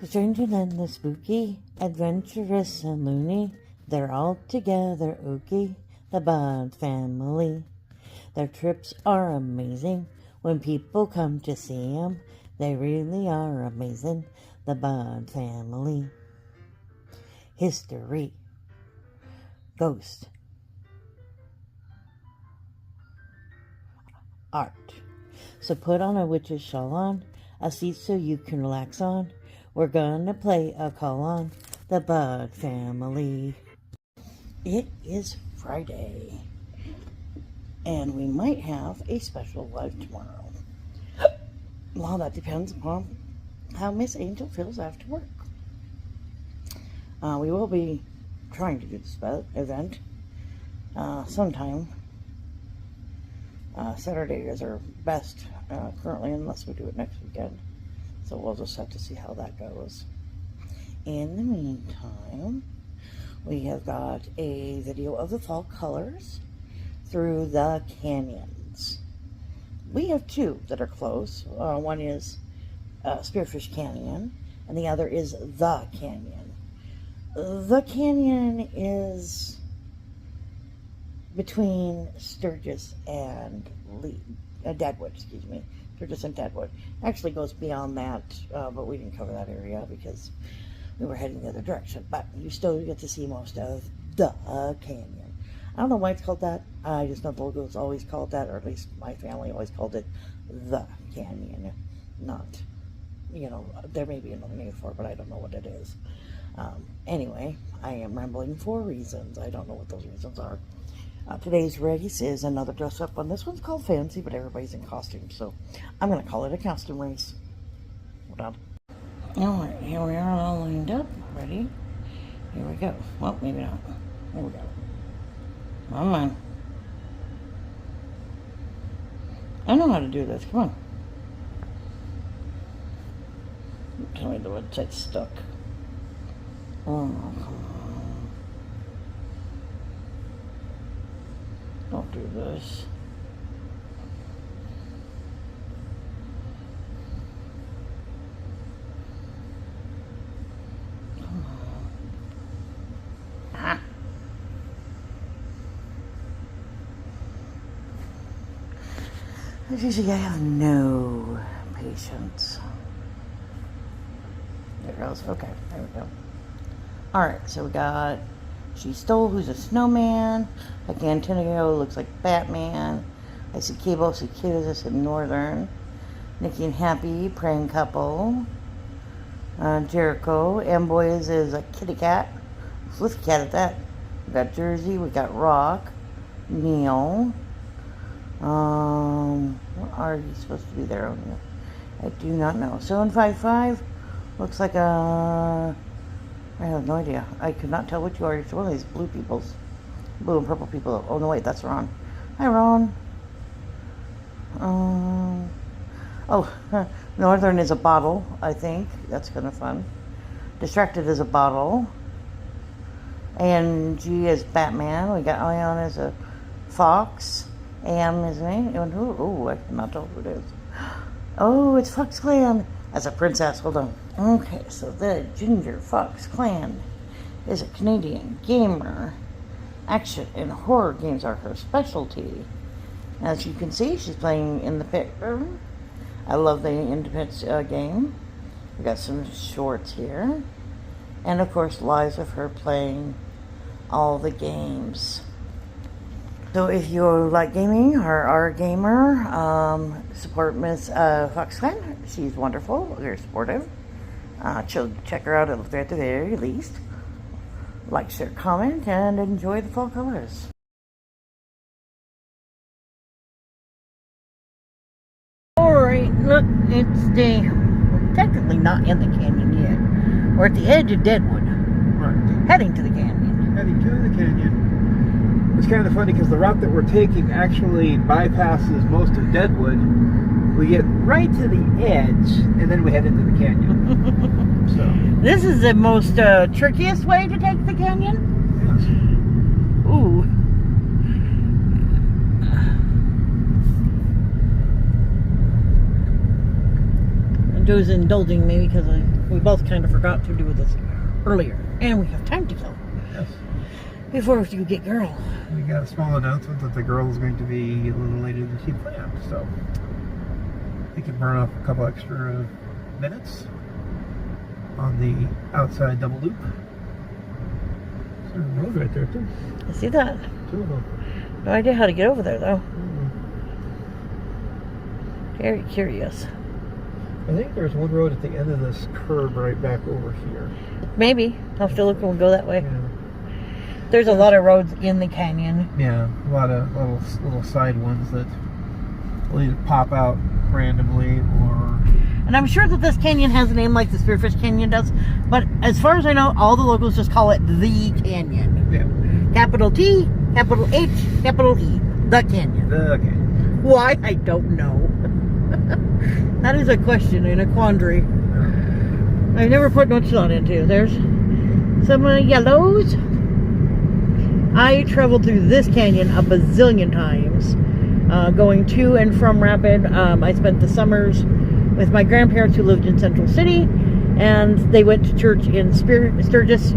The strange and the spooky, adventurous and loony, they're all together ooky, the Bud family. Their trips are amazing when people come to see 'em. They really are amazing, the Bud family. History, ghost, art. So put on a witch's shawl on, a seat so you can relax on. We're gonna play a call on the Bud family. It is Friday, and we might have a special live tomorrow. Well, that depends upon how Miss Angel feels after work. We will be trying to do this event sometime. Saturday is our best currently, unless we do it next weekend. So we'll just have to see how that goes. In the meantime, we have got a video of the fall colors through the canyons. We have two that are close. One is Spearfish Canyon, and the other is the Canyon. The Canyon is between Sturgis and Deadwood, excuse me. Sturgis and Deadwood. Actually goes beyond that, but we didn't cover that area because we were heading the other direction. But you still get to see most of the canyon. I don't know why it's called that. I just know the logo is always called that, or at least my family always called it the canyon. Not, there may be another name for it, but I don't know what it is. Anyway, I am rambling for reasons. I don't know what those reasons are. Today's race is another dress up one. This one's called Fancy, but everybody's in costume, so I'm going to call it a costume race. Hold on. Alright, here we are all lined up. Ready? Here we go. Well, maybe not. Here we go. Come on. I know how to do this. Come on. Tell me the website's stuck. Oh, come on. Don't do this. Come on. Ah. As usually, I have no patience. There it goes. Okay, there we go. Alright, so we got She Stole, who's a snowman. Like Antonio, looks like Batman. I see Cable, I see Kansas and Northern. Nikki and Happy, praying couple. Jericho. Amboys is a kitty cat. Swift cat at that. We got Jersey, we got Rock. Neil. What are you supposed to be there on here? I do not know. 755 looks like a... I have no idea. I could not tell which you are. It's one of these blue peoples. Blue and purple people. Oh, no, wait, that's Ron. Hi, Ron. Northern is a bottle, I think. That's kind of fun. Distracted is a bottle. And G is Batman. We got Ion as a fox. Am is me. Oh, I cannot tell who it is. Oh, it's Fox Clan. As a princess, hold on. Okay, so the Ginger Fox Clan is a Canadian gamer. Action and horror games are her specialty. As you can see, she's playing in the picture. I love the Independence game. We got some shorts here. And of course, lives of her playing all the games. So if you like gaming or are a gamer, support Miss Fox Clan. She's wonderful, very supportive. Check her out at the very least. Like, share, comment, and enjoy the fall colors. Alright, look, we're technically not in the canyon yet. We're at the edge of Deadwood. Right. Heading to the canyon. Heading to the canyon. It's kind of funny because the route that we're taking actually bypasses most of Deadwood. We get right to the edge, and then we head into the canyon. So this is the most trickiest way to take the canyon? Yes. Ooh. Joe's indulging me because I we both kind of forgot to do this earlier. And we have time to kill. Yes. Before you get girl. We got a small announcement that the girl is going to be a little later than she planned, so we can burn off a couple extra minutes on the outside double loop. There's a road right there too. I see that. 2 of them. No idea how to get over there though. Very curious. I think there's one road at the end of this curve right back over here. Maybe. I'll have to look and we'll go that way. Yeah. There's a lot of roads in the canyon. Yeah, a lot of little side ones that will either pop out randomly or... And I'm sure that this canyon has a name like the Spearfish Canyon does, but as far as I know, all the locals just call it the canyon. Yeah. Capital T, capital H, capital E. The canyon. The canyon. Why? I don't know. That is a question and a quandary. I've never put much thought into. There's some yellows. I traveled through this canyon a bazillion times, going to and from Rapid. I spent the summers with my grandparents who lived in Central City, and they went to church in Sturgis. I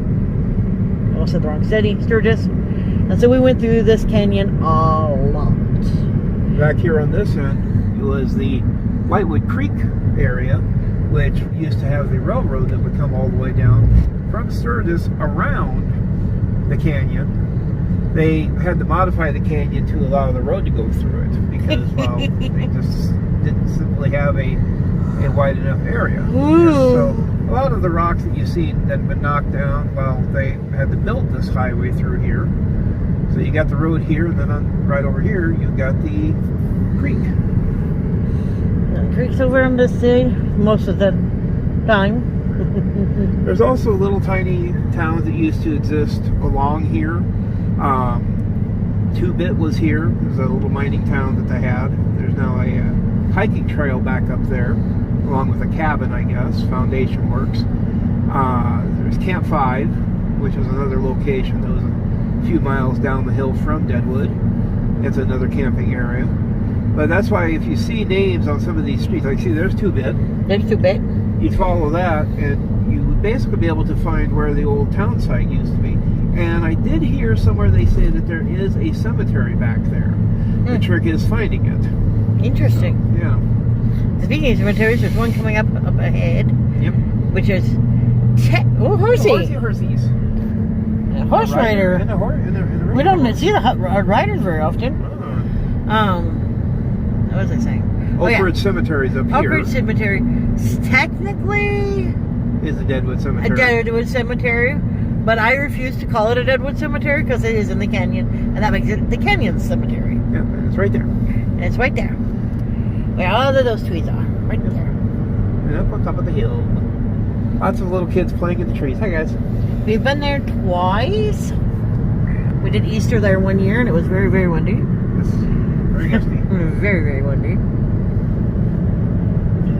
almost said the wrong city, Sturgis. And so we went through this canyon a lot. Back here on this end, it was the Whitewood Creek area, which used to have the railroad that would come all the way down from Sturgis around the canyon. They had to modify the canyon to allow the road to go through it because, well, they just didn't simply have a wide enough area. So a lot of the rocks that you see that have been knocked down, well, they had to build this highway through here. So you got the road here, and then right over here, you've got the creek. The creek's over on this side most of the time. There's also little tiny towns that used to exist along here. Two-Bit was here. There's a little mining town that they had. There's now a hiking trail back up there, along with a cabin, I guess. Foundation works. There's Camp 5, which was another location that was a few miles down the hill from Deadwood. It's another camping area. But that's why if you see names on some of these streets, like see there's Two-Bit. There's Two-Bit. You'd follow that, and you would basically be able to find where the old town site used to be. And I did hear somewhere they say that there is a cemetery back there. The trick is finding it. Interesting. So, yeah. Speaking of cemeteries, there's one coming up ahead. Yep. Horsey. Horsies. A horse rider. And a We don't see the riders very often. What was I saying? Oak Ridge Cemetery's up here. Oak Ridge Cemetery. Technically is the Deadwood Cemetery. A Deadwood Cemetery, but I refuse to call it a Deadwood Cemetery because it is in the canyon, and that makes it the Canyon Cemetery. Yeah, and it's right there. And it's right there. Where all of those trees are. Right there. And up on top of the hill. Lots of little kids playing in the trees. Hi, guys. We've been there twice. We did Easter there one year, and it was very, very windy. Yes. Very gusty. Very, very windy.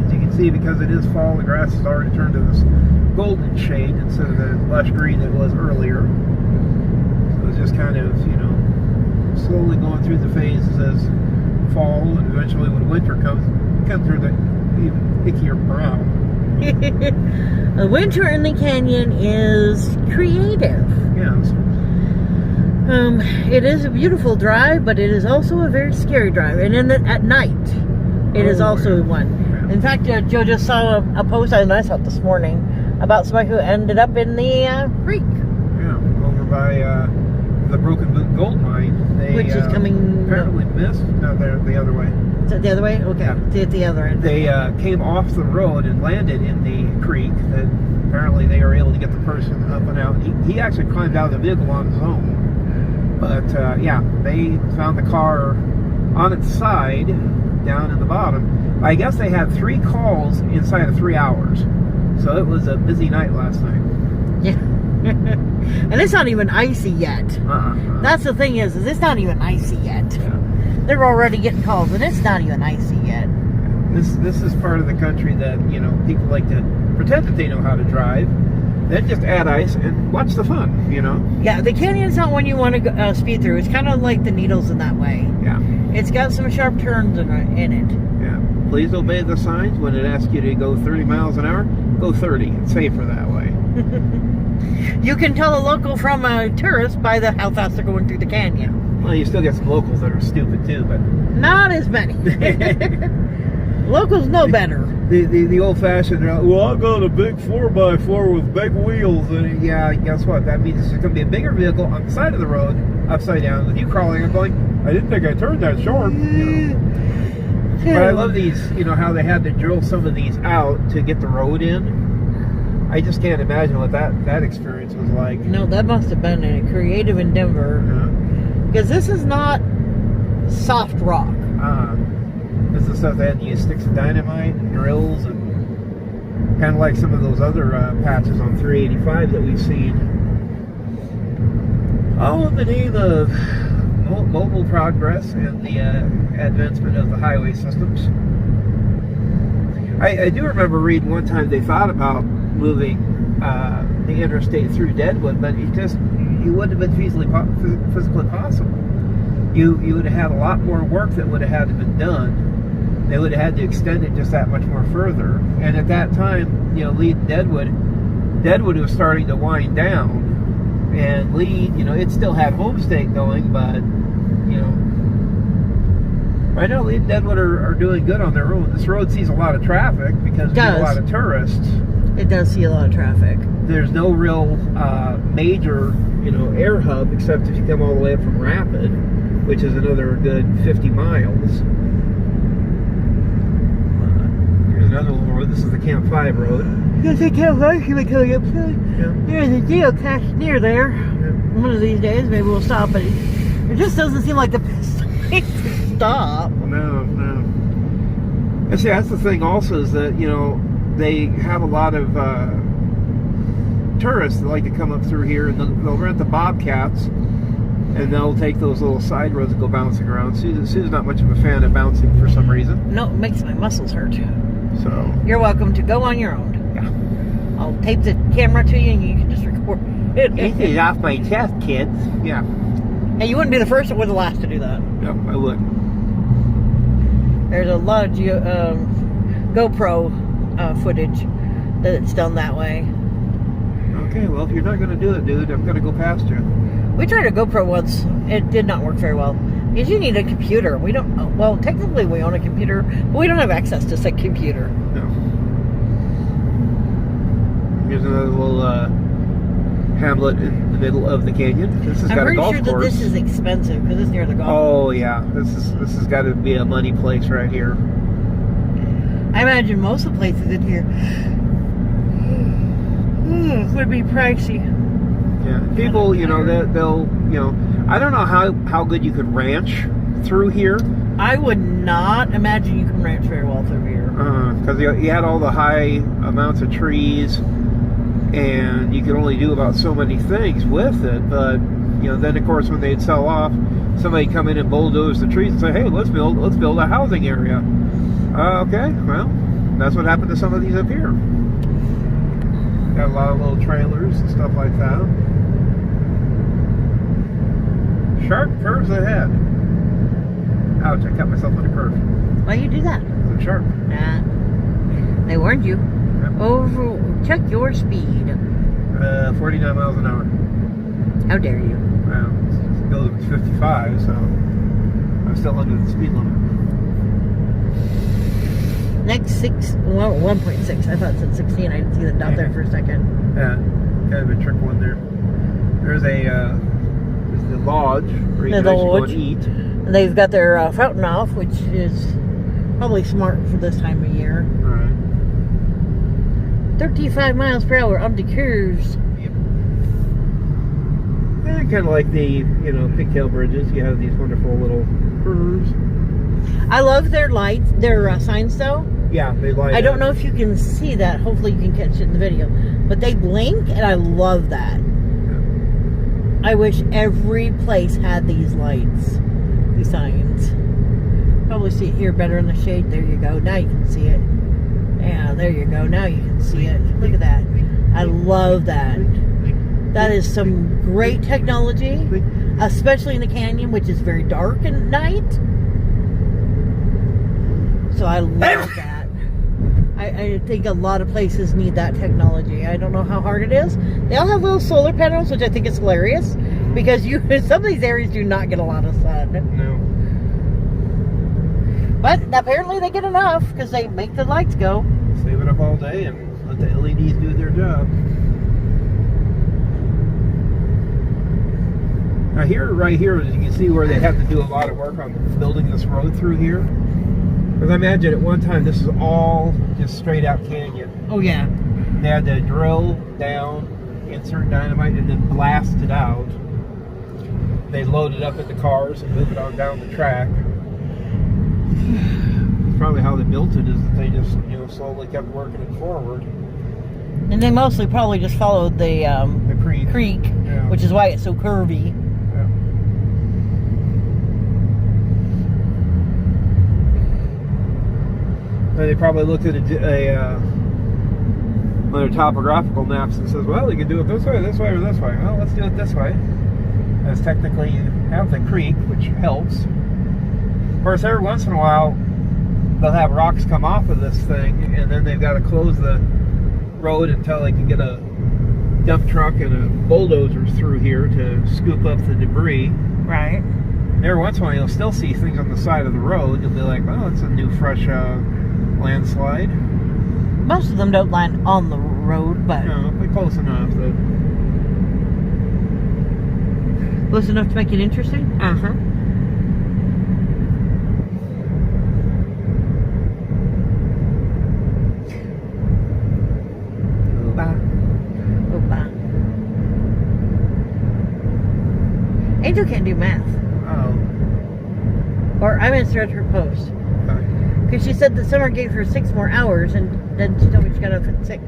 As you can see, because it is fall, the grass has already turned to this golden shade instead of the lush green it was earlier. So it's just kind of, slowly going through the phases as fall, and eventually when winter comes through the even ickier brown. The winter in the canyon is creative. Yes. It is a beautiful drive, but it is also a very scary drive. And at night, it is also one. Yeah. In fact, Joe just saw a post I saw this morning about somebody who ended up in the creek. Yeah, over by the Broken Boot Gold Mine. Which is coming... Apparently missed. No, they're the other way. Is it the other way? Okay, Yeah. At the other end. They came off the road and landed in the creek. That apparently they were able to get the person up and out. He actually climbed out of the vehicle on his own. But yeah, they found the car on its side down in the bottom. I guess they had 3 calls inside of 3 hours. So it was a busy night last night. Yeah. And it's not even icy yet. That's the thing is it's not even icy yet. Yeah. They're already getting calls, and it's not even icy yet. This is part of the country that, people like to pretend that they know how to drive. Then just add ice and watch the fun, Yeah, the canyon's not one you want to speed through. It's kind of like the Needles in that way. Yeah. It's got some sharp turns in it. Yeah. please obey the signs. When it asks you to go 30 miles an hour, go 30. It's safer that way. You can tell a local from a tourist by how fast they're going through the canyon. Well, you still get some locals that are stupid too, but not as many. Locals know better. The old-fashioned, well, I've got a big 4x4 with big wheels, and yeah, guess what? That means there's going to be a bigger vehicle on the side of the road, upside down, with you crawling and going, I didn't think I turned that sharp. You know. But I love these, how they had to drill some of these out to get the road in. I just can't imagine what that experience was like. No, that must have been a creative endeavor. Because this is not soft rock. This is stuff they had to use sticks of dynamite and drills, and kind of like some of those other patches on 385 that we've seen. All in the name of mobile progress and the advancement of the highway systems. I do remember reading one time they thought about moving the interstate through Deadwood, but it wouldn't have been physically possible. You would have had a lot more work that would have had to been done. They would have had to extend it just that much more further. And at that time, leading Deadwood was starting to wind down. And Lead, it still had Homestake going, but, right now Lead and Deadwood are doing good on their own. This road sees a lot of traffic because there's a lot of tourists. It does see a lot of traffic. There's no real major, air hub, except if you come all the way up from Rapid, which is another good 50 miles. Here's another little road. This is the Camp 5 road. Yes, the Camp 5 should be coming up soon. Yeah. There's a geocache near there. Yeah. One of these days, maybe we'll stop, but it just doesn't seem like the best place to stop. No. And see, that's the thing also, is that, they have a lot of tourists that like to come up through here, and they'll rent the Bobcats, and they'll take those little side roads and go bouncing around. Sue's not much of a fan of bouncing for some reason. No, it makes my muscles hurt. So you're welcome to go on your own. Yeah. I'll tape the camera to you, and you can just record it. This is off my chest, kids. Yeah. And you wouldn't be the first or the last to do that. No, I would. There's a lot of GoPro footage that's done that way. Okay, well, if you're not going to do it, dude, I'm going to go past you. We tried a GoPro once. It did not work very well. Because you need a computer. We don't, well, technically we own a computer, but we don't have access to said computer. No. Here's another little hamlet in the middle of the canyon. This has got a golf course. I'm pretty sure that this is expensive because it's near the golf course. Oh, yeah. This has got to be a money place right here. I imagine most of the places in here would be pricey. Yeah, people, they'll, I don't know how good you could ranch through here. I would not imagine you can ranch very well through here. Because you had all the high amounts of trees, and you could only do about so many things with it. But, then of course when they'd sell off, somebody come in and bulldoze the trees and say, hey, let's build a housing area. Okay, well, that's what happened to some of these up here. Got a lot of little trailers and stuff like that. Sharp curves ahead. Ouch, I cut myself on a curve. Why you do that? It's sharp. Nah. They warned you. Yep. Check your speed. 49 miles an hour. How dare you? Well, it goes up to 55, so I'm still under the speed limit. Next 1.6. I thought it said 16. I didn't see the dot there for a second. Yeah, kind of a trick one there. There's the lodge where you can actually go and eat. And they've got their fountain off, which is probably smart for this time of year. All right. 35 miles per hour on the curves. Yep. And kind of like the pigtail bridges. You have these wonderful little curves. I love their lights, their signs though. Yeah, they light I don't know if you can see that. Hopefully you can catch it in the video. But they blink, and I love that. Yeah. I wish every place had these lights, these signs. Probably see it here better in the shade. There you go. Now you can see it. Yeah, there you go. Now you can see it. Look at that. I love that. That is some great technology, especially in the canyon, which is very dark at night. So I love that. I think a lot of places need that technology. I don't know how hard it is. They all have little solar panels, which I think is hilarious, because some of these areas do not get a lot of sun. No. But apparently they get enough because they make the lights go. Save it up all day and let the LEDs do their job. Now here, right here, as you can see where they have to do a lot of work on building this road through here. Because I imagine at one time this is all just straight out canyon. Oh yeah. They had to drill down, insert dynamite, and then blast it out. They load it up into cars and move it on down the track. It's probably how they built it, is that they just, slowly kept working it forward. And they mostly probably just followed the creek, yeah. Which is why it's so curvy. Yeah. And they probably looked at one of their topographical maps and says, well, you can do it this way, or this way. Well, let's do it this way. As technically you have the creek, which helps. Of course, every once in a while, they'll have rocks come off of this thing, and then they've got to close the road until they can get a dump truck and a bulldozer through here to scoop up the debris. Right. And every once in a while, you'll still see things on the side of the road. You'll be like, oh, it's a new, fresh landslide. Most of them don't land on the road, but... No, but close enough. Close enough to make it interesting? Uh-huh. Angel can't do math. Oh. Or I answered her post. Okay. Because she said that summer gave her 6 more hours, and then she told me she got up at 6.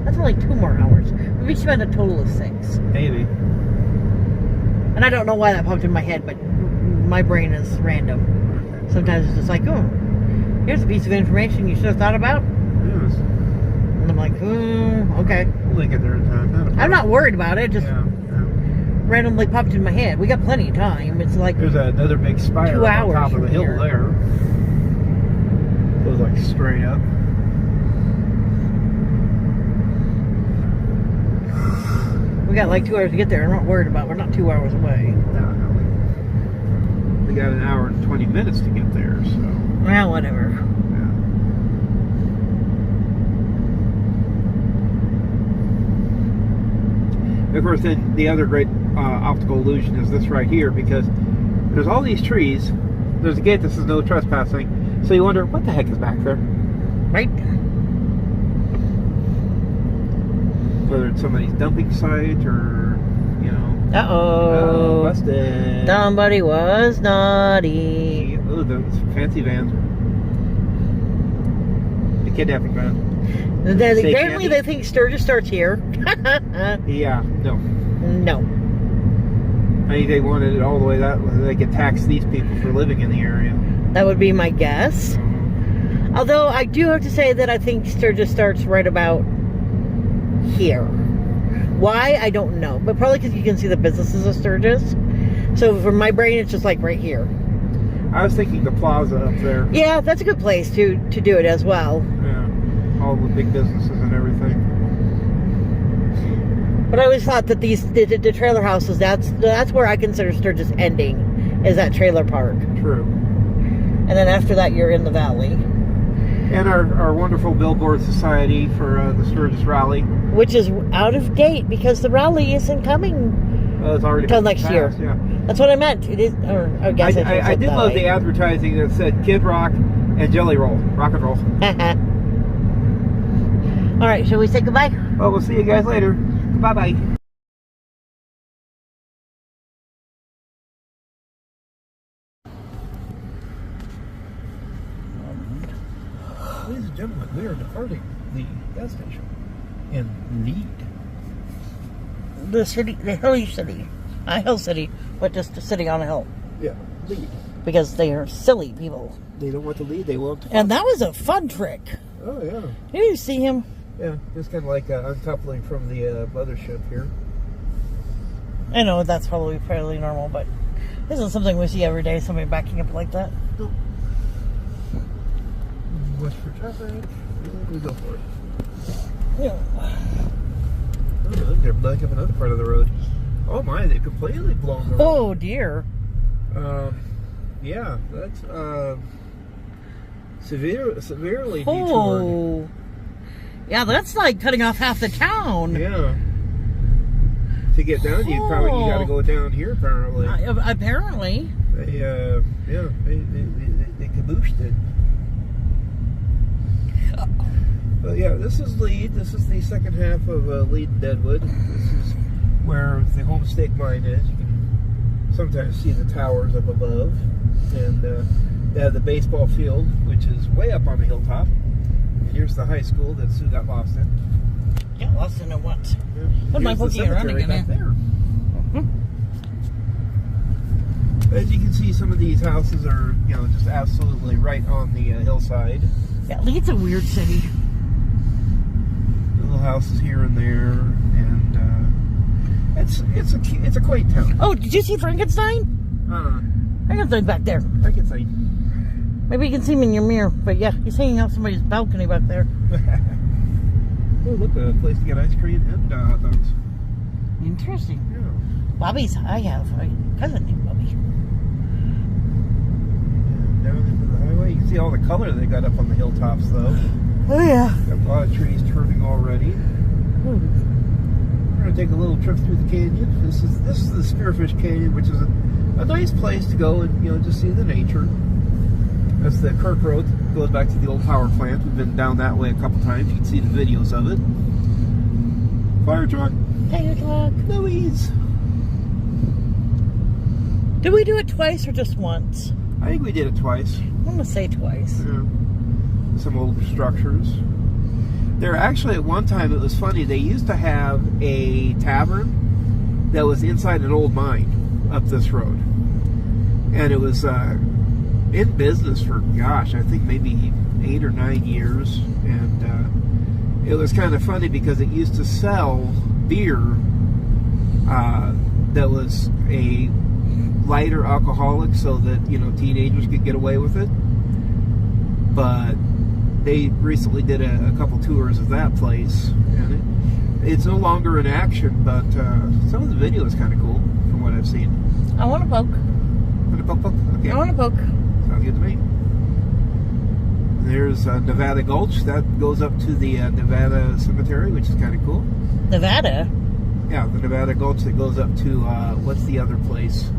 That's only 2 more hours. Maybe she meant a total of 6. Maybe. And I don't know why that popped in my head, but my brain is random. Sometimes it's just like, oh, here's a piece of information you should have thought about. Yes. And I'm like, okay. We'll link it there in time. I'm not worried about it. Just randomly popped in my head. We got plenty of time. It's like there's another big spire 2 hours on top of the hill here. there. Goes like straight up. We got like 2 hours to get there. I'm not worried about it. We're not 2 hours away. No. We got an hour and 20 minutes to get there, so. Well, whatever. Of course, then the other great optical illusion is this right here, because there's all these trees. There's a gate that says no trespassing. So you wonder, what the heck is back there? Right? Whether it's somebody's dumping site or, Uh-oh. Busted. Somebody was naughty. Oh, those fancy vans. The kidnapping van. Apparently they think Sturgis starts here. Yeah, no. No. I think they wanted it all the way that way. They could tax these people for living in the area. That would be my guess. Although I do have to say that I think Sturgis starts right about here. Why? I don't know. But probably because you can see the businesses of Sturgis. So for my brain, it's just like right here. I was thinking the plaza up there. Yeah, that's a good place to do it as well. Yeah. All the big businesses and everything. But I always thought that the trailer houses, that's where I consider Sturgis ending, is that trailer park. True. And then after that, you're in the valley. And our wonderful billboard society for the Sturgis Rally. Which is out of date because the rally isn't coming It's already until been next passed, year. Yeah. That's what I meant. It is. Or I guess I did love the advertising that said Kid Rock and Jelly Roll. Rock and roll. All right, shall we say goodbye? Well, we'll see you guys later. Bye-bye. Ladies and gentlemen, we are departing the gas station in Lead. The city, the hilly city. A hill city, but just a city on a hill. Yeah, Lead. Because they are silly people. They don't want to lead, they want to... And that was a fun trick. Oh, yeah. Did you see him? Yeah, just kind of like uncoupling from the mothership here. I know that's probably fairly normal, but isn't something we see every day, somebody backing up like that? Nope. Watch for traffic. We go for it. Yeah. Oh, they're back up another part of the road. Oh my, they completely blown the road. Oh dear. Yeah, that's severely detoured. Oh. Yeah, that's like cutting off half the town. Yeah. To get down, you got to go down here. Apparently. Apparently. They cabooshed it. But yeah, this is Lead. This is the second half of Lead and Deadwood. This is where the Homestake mine is. You can sometimes see the towers up above, and they have the baseball field, which is way up on the hilltop. And here's the high school that Sue got lost in. Got lost in it once. Yeah. What am I poking around again? Back there. As you can see, some of these houses are, just absolutely right on the hillside. Yeah, Leeds a weird city. Little houses here and there, and it's a quaint town. Oh, did you see Frankenstein? Frankenstein's back there. Frankenstein. Maybe you can see him in your mirror, but yeah, he's hanging out somebody's balcony back there. Oh, look, a place to get ice cream and hot dogs. Interesting. Yeah. Bobby's, I have a cousin named Bobby. And down into the highway, you can see all the color they got up on the hilltops, though. Oh yeah. Got a lot of trees turning already. We're going to take a little trip through the canyon. This is the Spearfish Canyon, which is a nice place to go and just see the nature. That's the Kirk Road. Goes back to the old power plant. We've been down that way a couple times. You can see the videos of it. Fire truck. Fire truck. Louise. Did we do it twice or just once? I think we did it twice. I'm going to say twice. Yeah. Some old structures. There actually, at one time, it was funny. They used to have a tavern that was inside an old mine up this road. And it was in business for, gosh, I think maybe 8 or 9 years. And it was kind of funny because it used to sell beer that was a lighter alcoholic so that, teenagers could get away with it. But they recently did a couple tours of that place, and it's no longer in action, but some of the video is kind of cool from what I've seen. I want to poke. Want to poke? Okay. I want to poke. Sounds good to me. There's Nevada Gulch. That goes up to the Nevada Cemetery, which is kind of cool. Nevada? Yeah, the Nevada Gulch that goes up to, what's the other place?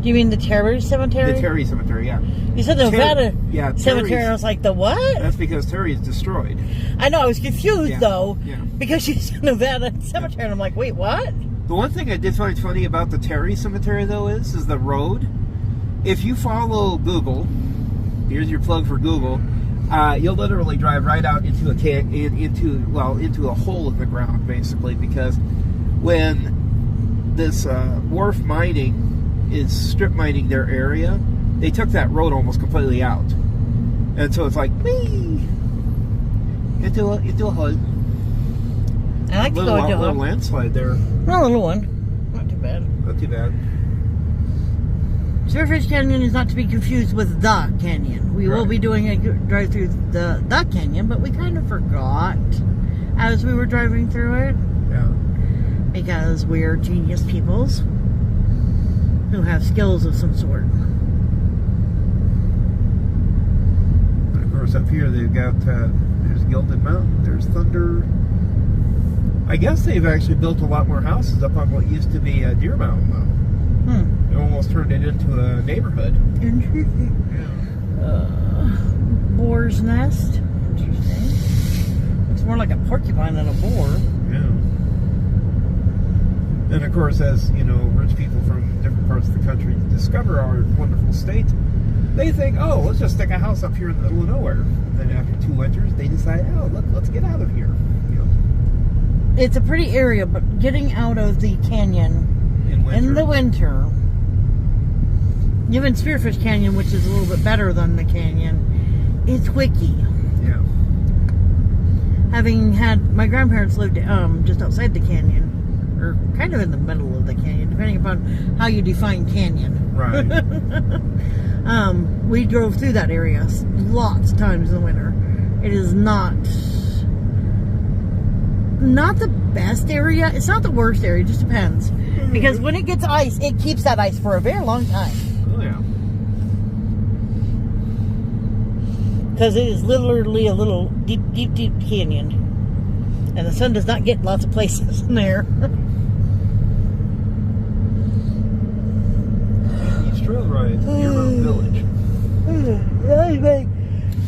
Do you mean the Terry Cemetery? The Terry Cemetery, yeah. You said the Nevada Cemetery, and I was like, the what? That's because Terry is destroyed. I know, I was confused, though. Yeah. Because you said Nevada Cemetery, and I'm like, wait, what? The one thing I did find funny about the Terry Cemetery, though, is the road. If you follow Google, here's your plug for Google, you'll literally drive right out into a hole in the ground, basically, because when this wharf mining is strip mining their area, they took that road almost completely out, and so it's like into a hole. I like to go into a little landslide there. A little one, not too bad. Not too bad. Spearfish Canyon is not to be confused with the canyon. We will be doing a drive through the canyon, but we kind of forgot as we were driving through it. Yeah. Because we're genius peoples who have skills of some sort. And of course, up here they've got there's Gilded Mountain, there's Thunder. I guess they've actually built a lot more houses up on what used to be Deer Mountain, though. They almost turned it into a neighborhood. Interesting. Yeah. Boar's nest. Interesting. Looks more like a porcupine than a boar. Yeah. And of course, as rich people from different parts of the country discover our wonderful state, they think, oh, let's just stick a house up here in the middle of nowhere. And then after 2 winters, they decide, oh, look, let's get out of here. It's a pretty area, but getting out of the canyon in the winter, even Spearfish Canyon, which is a little bit better than the canyon, it's wicky. Yeah. Having had my grandparents lived just outside the canyon, or kind of in the middle of the canyon, depending upon how you define canyon. Right. We drove through that area lots of times in the winter. It is not the best area. It's not the worst area. It just depends. Because when it gets ice, it keeps that ice for a very long time. Oh, yeah. Because it is literally a little deep, deep, deep canyon. And the sun does not get lots of places in there. East Trail Ride, Deermount Village.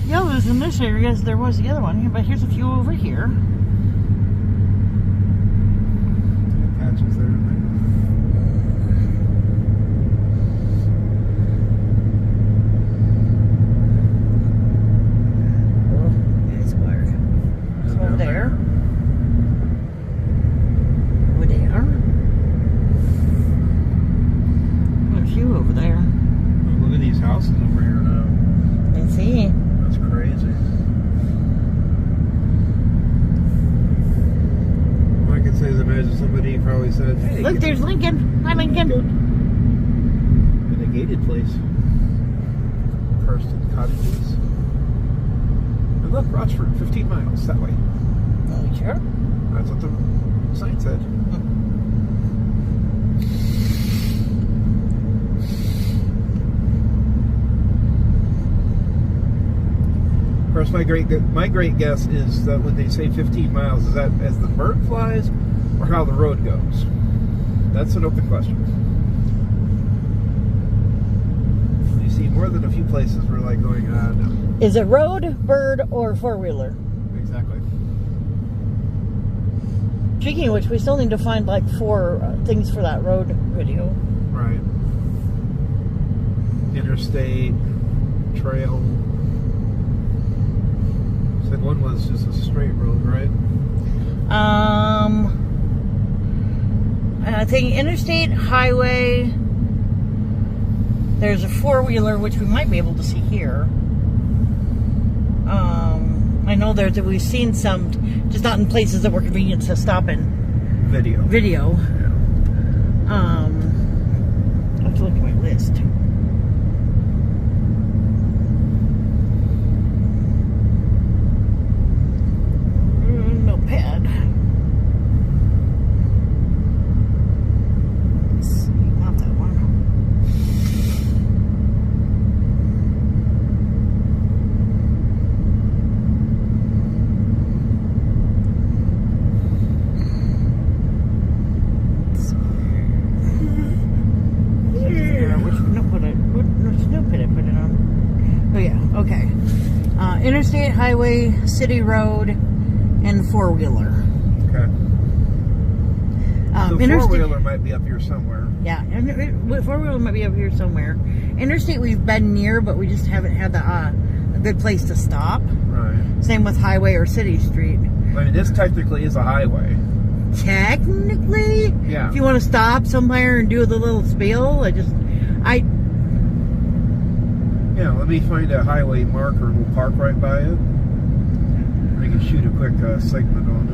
Yellows in this area as there was the other one. But here's a few over here. Patches there. It's wired. So over there. Over there. A few over there. Oh, look at these houses over here now. Let's see. That's crazy. All I can say is imagine somebody probably said, hey, Look, there's Lincoln. Hi, Lincoln. in a gated place. Karsten cottages. And look, Rochford, 15 miles that way. Oh, sure. That's what the sign said. Of course, my great guess is that when they say 15 miles, is that as the bird flies or how the road goes? That's an open question. You see more than a few places where like going, no. Is it road, bird, or four-wheeler? Exactly. Speaking of which, we still need to find like 4 things for that road video. Right. Interstate, trail. Said one was just a straight road, right? I think interstate, highway. There's a 4-wheeler which we might be able to see here. I know we've seen some, just not in places that were convenient to stop in. Video. Yeah. I have to look at my list. Notepad. Let's see, not that one. Which notepad I put it on? Oh yeah, okay. Interstate, highway, city road, and 4-wheeler. Okay. The Interstate, 4-wheeler might be up here somewhere. yeah, 4-wheeler might be up here somewhere. Interstate we've been near, but we just haven't had a good place to stop. Right. Same with highway or city street. I mean, this technically is a highway. Technically, Yeah. if you want to stop somewhere and do the little spiel, Yeah, let me find a highway marker and we'll park right by it. I can shoot a quick segment on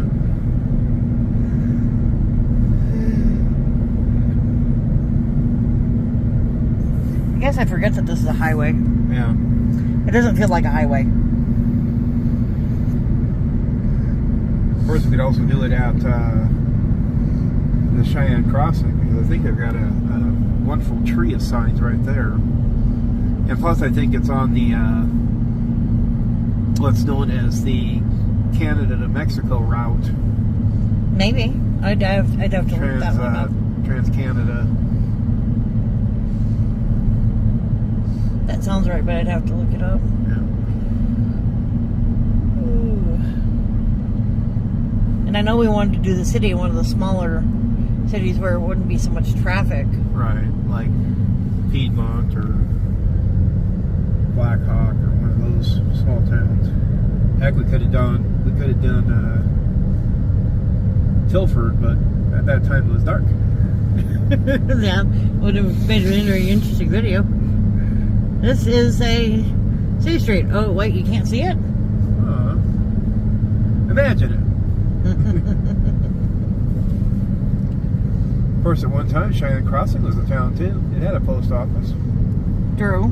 I guess I forget that this is a highway. it. Yeah. It doesn't feel like a highway. Of course, we could also do it at the Cheyenne Crossing because I think they've got a wonderful tree of signs right there. And plus, I think it's on the what's known as the Canada to Mexico route. Maybe. I'd have to look that one up. Trans-Canada. That sounds right, but I'd have to look it up. Yeah. Ooh. And I know we wanted to do the city in one of the smaller cities where it wouldn't be so much traffic. Right, like Piedmont or Blackhawk or one of those small towns. Heck, we could have done Tilford, but at that time it was dark. Yeah, would have made a very interesting video. This is a city street. Oh, wait, you can't see it? Imagine it. course, at one time, Cheyenne Crossing was a town too. It had a post office. True.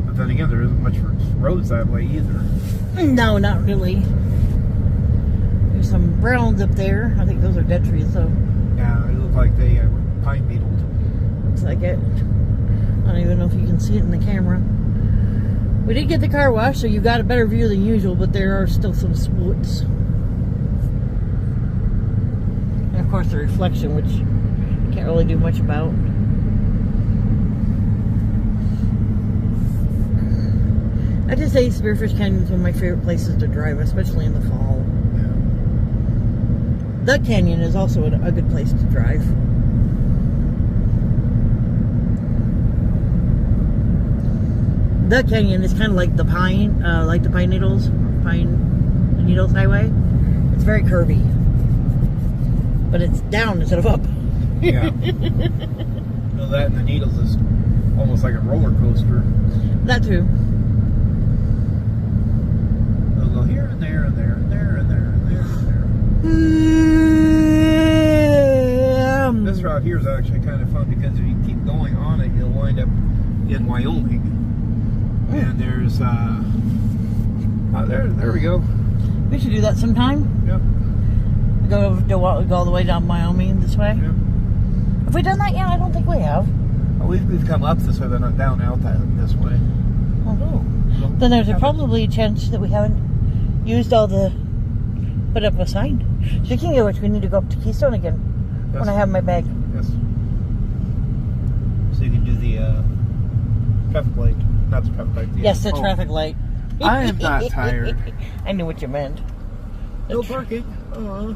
But then again, there isn't much roads that way either. No, not really. There's some browns up there. I think those are dead trees, though. Yeah, they look like they were pine beetled. Looks like it. I don't even know if you can see it in the camera. We did get the car wash, so you got a better view than usual, but there are still some spoots. And of course the reflection, which you can't really do much about. I just say Spearfish Canyon is one of my favorite places to drive, especially in the fall. Yeah. Duck Canyon is also a good place to drive. Duck Canyon is kind of like the pine needles highway. It's very curvy, but it's down instead of up. Yeah. Well, that and the Needles is almost like a roller coaster. That too. They'll go here and there and there and there and there and there and there. This route here is actually kind of fun because if you keep going on it, you'll wind up in Wyoming. And there's there we go. We should do that sometime. Yep. Go all the way down Wyoming this way. Yep. Have we done that yet? I don't think we have. Oh, we've come up this way, but not down out this way. Oh. Then there's probably a chance that we haven't used all the put up a sign. Speaking of which, we need to go up to Keystone again when I have my bag. Yes. So you can do the traffic light. Not the traffic light. Yes, the traffic light. I am not tired. I knew what you meant. No parking. Oh,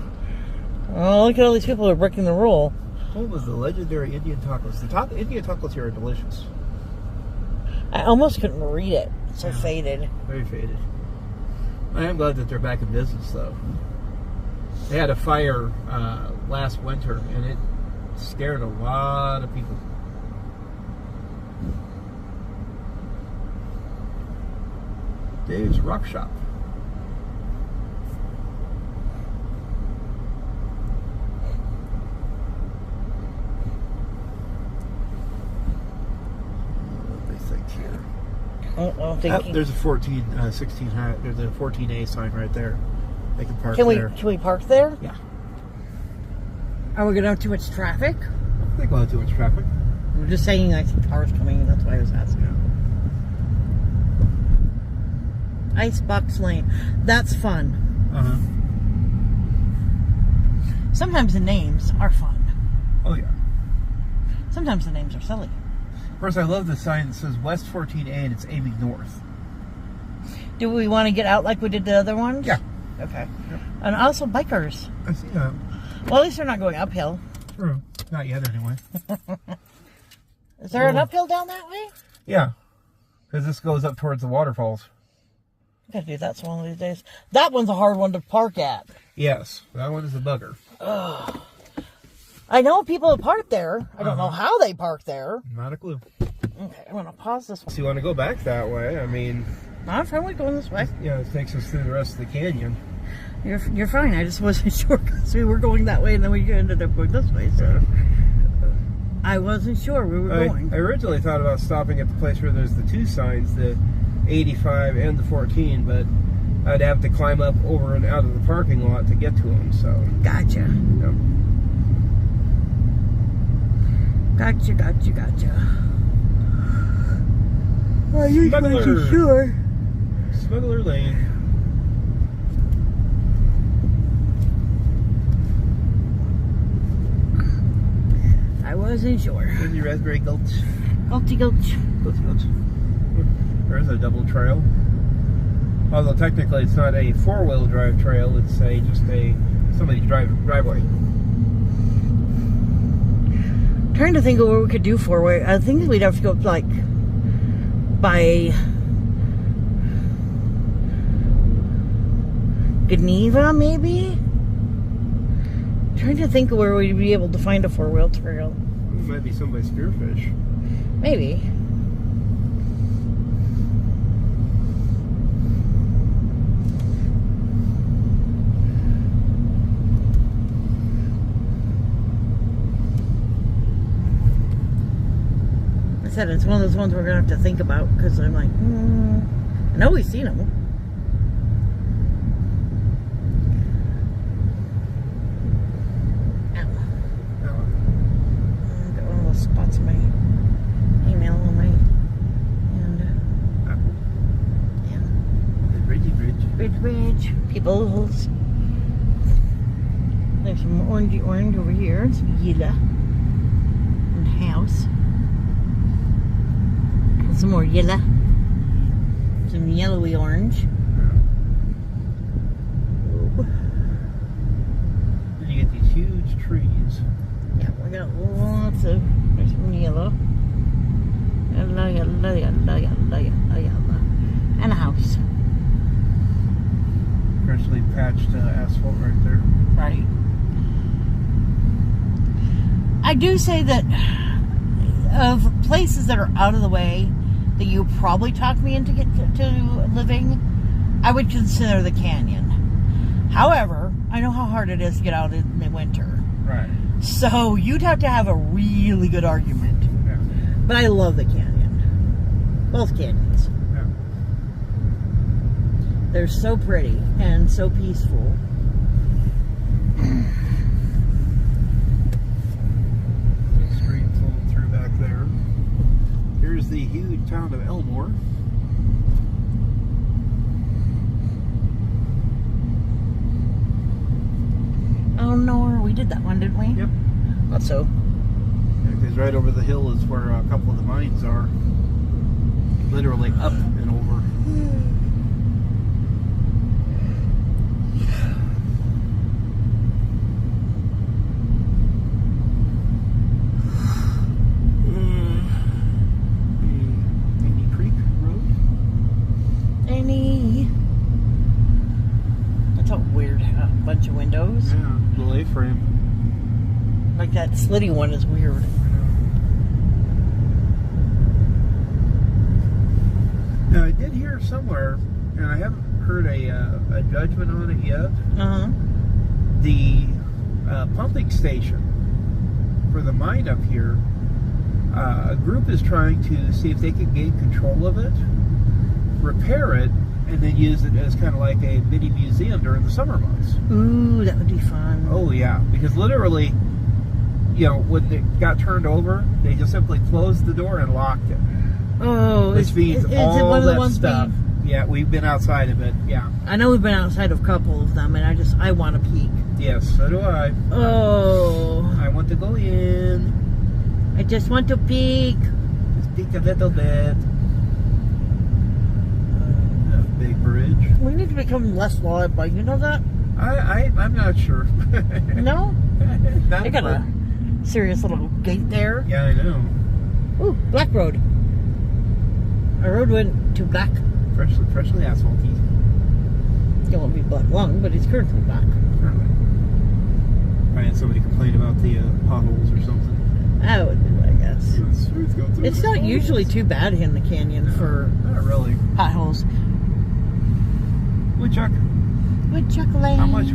look at all these people who are breaking the rule. What was the legendary Indian tacos? The Indian tacos here are delicious. I almost couldn't read it. It's so faded. Very faded. I am glad that they're back in business, though. They had a fire last winter, and it scared a lot of people. Dave's Rock Shop. What do they think here? There's a 16. There's a 14A sign right there. They can park there. Can we park there? Yeah. Are we gonna have too much traffic? I think we'll have too much traffic. We're just saying I see cars coming. That's why I was asking. Yeah. Icebox Lane. That's fun. Uh-huh. Sometimes the names are fun. Oh, yeah. Sometimes the names are silly. Of course, I love the sign that says West 14A and it's aiming north. Do we want to get out like we did the other ones? Yeah. Okay. Yep. And also bikers. I see that. Well, at least they're not going uphill. True. Not yet, anyway. Is there an uphill down that way? Yeah. Because this goes up towards the waterfalls. Gotta do that one of these days. That one's a hard one to park at. Yes, that one is a bugger. Ugh. I know people have parked there. I don't know how they park there. Not a clue. Okay, I'm gonna pause this one. So you want to go back that way? I mean, I'm fine with going this way. Yeah, it takes us through the rest of the canyon. You're fine. I just wasn't sure because we were going that way and then we ended up going this way. So I wasn't sure we were going. I originally thought about stopping at the place where there's the two signs, the 85 and the 14, but I'd have to climb up over and out of the parking lot to get to them. So gotcha. Yep. Gotcha. Well, you wasn't sure. Smuggler Lane. I wasn't sure. There's your Raspberry Gulch. Gulchy Gulch. There's a double trail. Although technically it's not a four-wheel drive trail, it's just somebody's driveway. Trying to think of where we could do four-way. I think we'd have to go like by Geneva, maybe. Trying to think of where we'd be able to find a four-wheel trail. It might be some by Spearfish. Maybe. said, it's one of those ones we're going to have to think about because I'm like, I know we've seen them. Got one of those spots in my email on my Bridge. Peoples. There's some orangey orange over here. Some yellow. And house. And some more yellow. Some yellowy orange. Then you get these huge trees. Yeah, we got lots of. There's some yellow. Yellow. And a house. Freshly patched asphalt right there. Right. I do say that of places that are out of the way that you probably talked me into to living, I would consider the canyon. However, I know how hard it is to get out in the winter. Right. So you'd have to have a really good argument. Yeah. But I love the canyon. Both canyons. Yeah. They're so pretty and so peaceful. Street flowing through back there. Here's the huge town of Elmore. Oh no, we did that one, didn't we? Yep. Thought so. Yeah, because right over the hill is where a couple of the mines are. Literally up and over. Bunch of windows. Yeah, little A-frame. Like that slitty one is weird. Now I did hear somewhere, and I haven't heard a judgment on it yet. The pumping station for the mine up here, a group is trying to see if they can gain control of it, repair it, and then use it as kind of like a mini museum during the summer months. Ooh, that would be fun. Oh, yeah. Because literally, you know, when it got turned over, they just simply closed the door and locked it. Oh, which means is all it one of the that ones stuff. Yeah, we've been outside of it. Yeah. I know we've been outside of a couple of them, and I want to peek. Yes, so do I. Oh. I want to go in. I just want to peek. Just peek a little bit. Big bridge. We need to become less law-abiding. You know that? I'm not sure. No? Not They got a serious little gate there. Yeah, I know. Ooh, black road. Our road went to black. Freshly asphalted. It won't be black long, but it's currently black. I had somebody complain about the potholes or something. That would be, I guess. It's not usually too bad in the canyon for not really potholes. Woodchuck. Woodchuck Lane. How much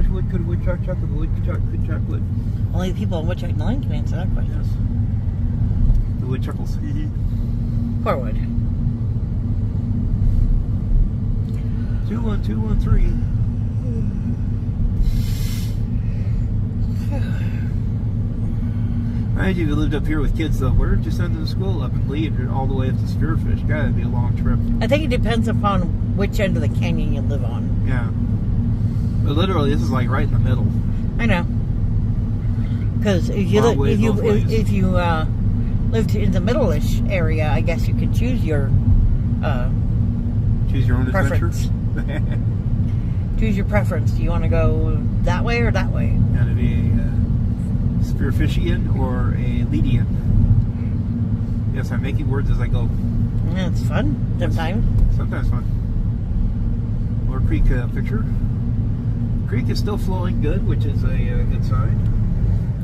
wood could a woodchuck chuck if a woodchuck could chuck wood? Only the people on Woodchuck Lane can answer that question. Yes. The woodchuckles. Poor wood. 21213. Imagine if you lived up here with kids, though. Where did you send them to school up and leave all the way up to Spearfish? God, that'd be a long trip. I think it depends upon which end of the canyon you live on. Yeah. But literally, this is like right in the middle. I know. Because if you lived in the middle-ish area, I guess you could choose your choose your own preference. adventure. Choose your preference. Do you want to go that way or that way? Got to be a Spearfishian or a Leadian. Yes, I'm making words as I go. Yeah, it's fun sometimes. Sometimes fun. More creek picture. Creek is still flowing good, which is a good sign.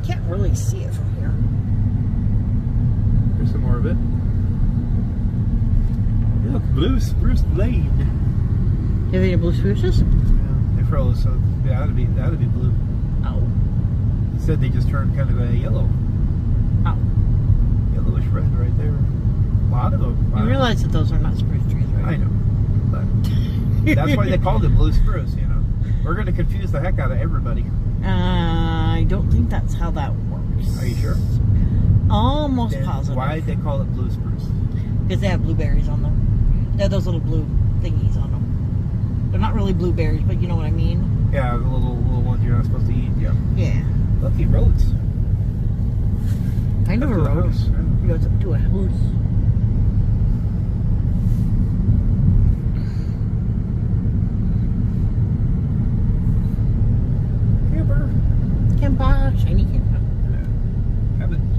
Can't really see it from here. There's some more of it. Look, blue spruce lane. Do you have any blue spruces? Yeah, they froze, so yeah, that'd be blue. Oh. It said they just turned kind of a yellow. Oh. Yellowish red right there. lot of them. You realize that those are not spruce trees, right? I know. But that's why they called it blue spruce, you know. We're going to confuse the heck out of everybody. I don't think that's how that works. Are you sure? Almost Then positive. why did they call it blue spruce? Because they have blueberries on them. They have those little blue thingies on them. They're not really blueberries, but you know what I mean? Yeah, the little ones you're not supposed to eat. Yeah. Yeah. Lucky roads. Kind of a Up to the road. house, yeah. It goes up to a house. Camper. Camper, shiny camper. Yeah. Haven't.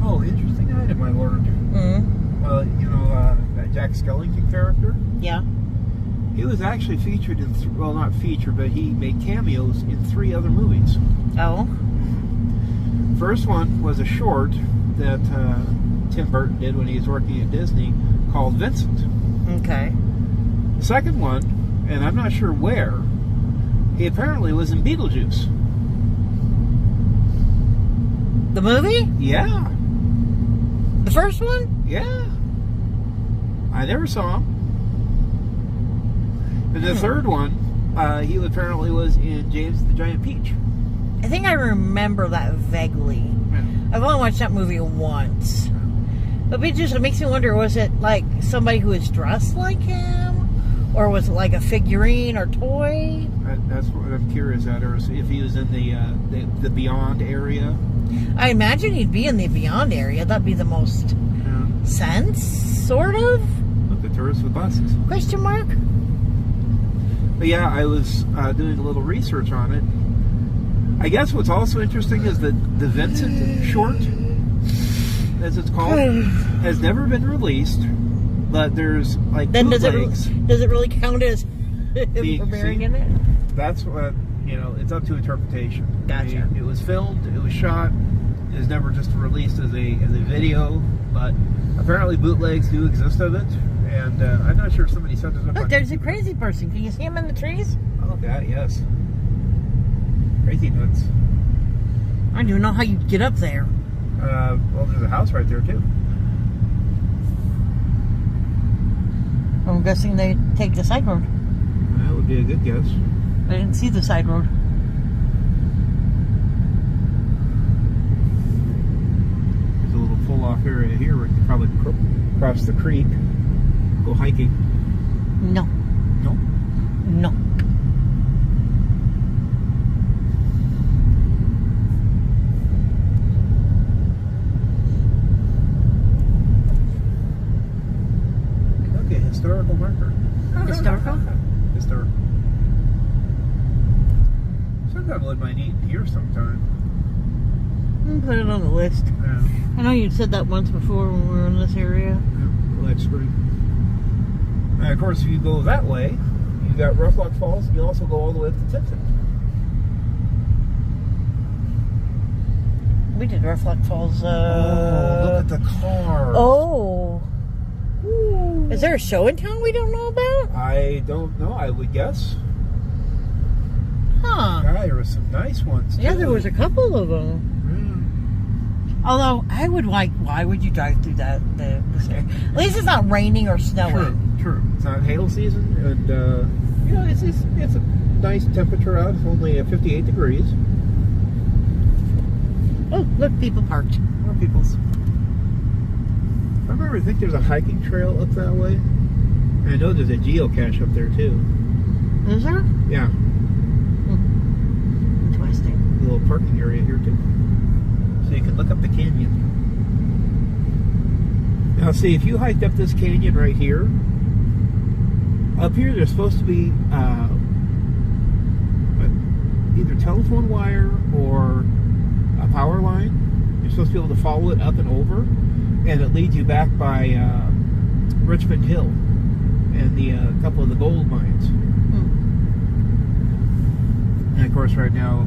Oh, interesting item I learned. Well, you know, that Jack Skellington character, Yeah. he was actually featured in, well, not featured, but he made cameos in 3 other movies. Oh. First one was a short that Tim Burton did when he was working at Disney called Vincent. Okay. The second one, and I'm not sure where, he apparently was in Beetlejuice. The movie? Yeah, The first one? yeah. I never saw him. And the third one, he apparently was in James the Giant Peach. I think I remember that vaguely. Yeah. I've only watched that movie once. But it just makes me wonder, was it like somebody who was dressed like him? Or was it like a figurine or toy? That's what I'm curious at, or if he was in the Beyond area. I imagine he'd be in the Beyond area. That'd be the most Yeah. sense, sort of? Look, the tourists with buses. Question mark? But yeah, I was doing a little research on it. I guess what's also interesting is that the Vincent short, as it's called, has never been released. But there's like Then does bootlegs. it really count as See- premiering see? in it? That's what, you know, it's up to interpretation. Gotcha. I mean, it was filmed, it was shot, it was never just released as a video, but apparently bootlegs do exist of it, and I'm not sure if somebody said this. Look, there's a crazy person. Can you see him in the trees? Oh, God, yes. Crazy nuts. I don't even know how you get up there. Well, there's a house right there, too. I'm guessing they take the side road. That would be a good guess. I didn't see the side road. There's a little pull-off area here where you could probably cross the creek, go hiking. No. No? No. Okay, historical marker. Historical? Historical. Sometime would might need here sometime. Put it on the list. Yeah. I know you said that once before when we were in this area. Black Spring. And of course, if you go that way, you got Rough Rock Falls, and you also go all the way up to Tipton. We did Rough Rock Falls. Oh, look at the cars. Oh. Ooh. Is there a show in town we don't know about? I don't know. I would guess. Huh. God, there were some nice ones. Yeah, too. there was a couple of them. Although I would like, why would you drive through this area? At least it's not raining or snowing. True. It's not hail season, and you know, it's a nice temperature out. It's only 58 degrees. Oh, look, people parked. More people's. I think there's a hiking trail up that way. And I know there's a geocache up there too. Is there? Yeah, Interesting. a little parking area here too. So you can look up the canyon. Now see, if you hiked up this canyon right here, up here there's supposed to be either telephone wire or a power line. You're supposed to be able to follow it up and over, and it leads you back by Richmond Hill and the couple of the gold mines. And of course, right now,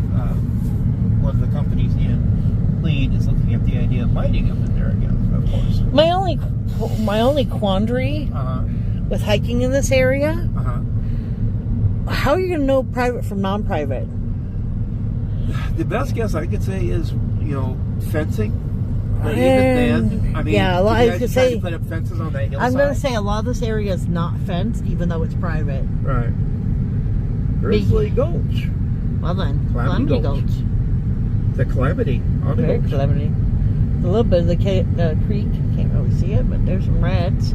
one of the companies in lead is looking at the idea of mining up in there again. Of course. My only quandary with hiking in this area. How are you going to know private from non-private? The best guess I could say is, fencing. But even then, I mean, yeah, I was gonna say, put up fences on that hillside. I'm going to say a lot of this area is not fenced, even though it's private. Right. Grizzly Gulch. Well then, Calamity Gulch. The Calamity. On the Gulch. Calamity. A little bit of the creek. Can't really see it, but there's some rats.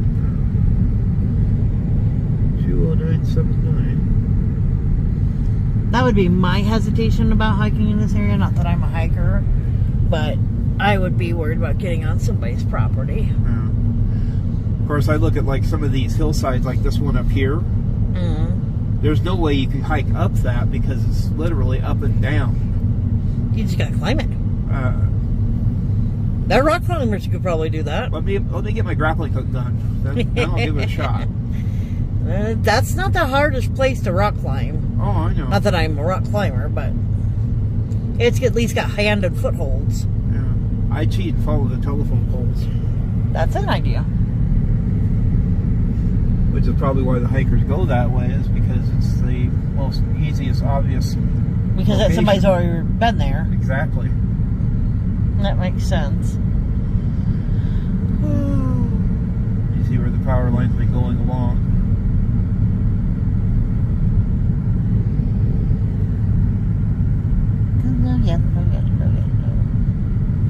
20979. That would be my hesitation about hiking in this area. Not that I'm a hiker, but I would be worried about getting on somebody's property. Yeah. Of course, I look at like some of these hillsides, like this one up here. There's no way you can hike up that because it's literally up and down. You just gotta climb it. There are rock climbers who could probably do that. Let me get my grappling hook done. Then I'll give it a shot. That's not the hardest place to rock climb. Oh, I know. Not that I'm a rock climber, but it's at least got hand and footholds. Yeah. I cheat and follow the telephone poles. That's an idea. Which is probably why the hikers go that way, is because it's the most easiest, obvious because somebody's already been there. Exactly. That makes sense. You see where the power line's been going along.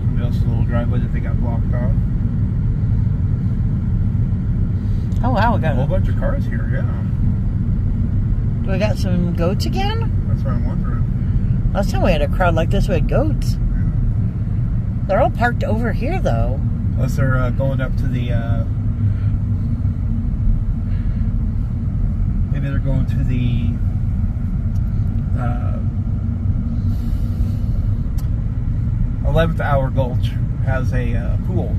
Somebody else's little driveway that they got blocked off. Oh wow, we got a whole bunch of cars here, yeah. Do we got some goats again? That's what I'm wondering. Last time we had a crowd like this, we had goats. Yeah. They're all parked over here, though. Unless they're going up to the, maybe they're going to the, 11th Hour Gulch has a pool.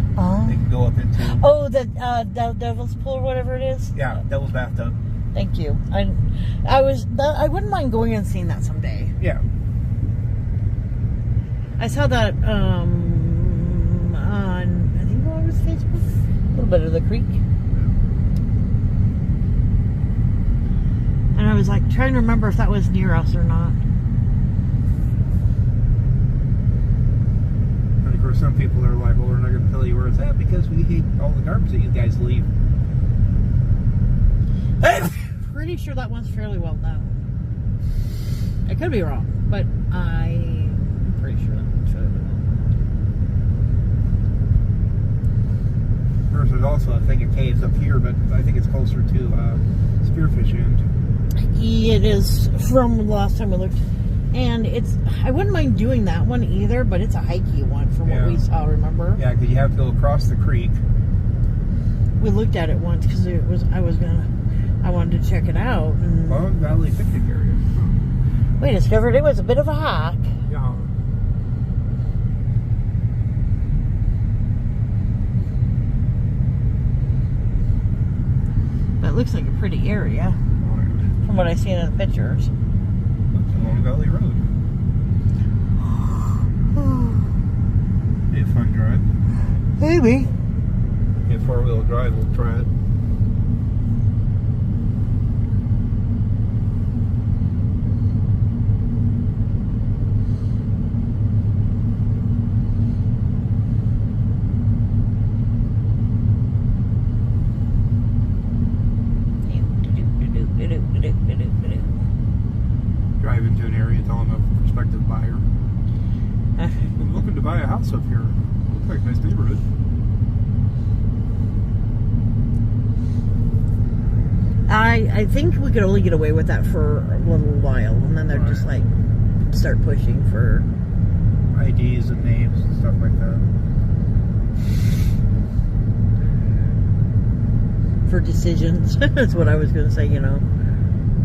They can go up into. Oh, the Devil's Pool or whatever it is. Yeah, Devil's Bathtub. Thank you. I wouldn't mind going and seeing that someday. Yeah. I saw that on I think it was Facebook. A little bit of the creek. And I was like trying to remember if that was near us or not. Of course, some people are like, well, we're not going to tell you where it's at because we hate all the garbage that you guys leave. Pretty sure that one's fairly well known. I could be wrong, but I'm pretty sure that one's fairly well known. Of course, there's also a thing of caves up here, but I think it's closer to Spearfish End. It is from the last time we looked. And I wouldn't mind doing that one either, but it's a hikey one from what we saw, remember? Yeah, because you have to go across the creek. We looked at it once because I wanted to check it out. And Long Valley Picnic Area. we discovered it was a bit of a hike. Yeah. But it looks like a pretty area from what I see in the pictures. Long Valley Road. Be a fun drive. Maybe. If four-wheel drive, we'll try it. Drive into an area, tell them a prospective buyer. I'm looking to buy a house up here. Looks like a nice neighborhood. I think we could only get away with that for a little while, and then they're just like start pushing for IDs and names and stuff like that. For decisions. That's what I was going to say,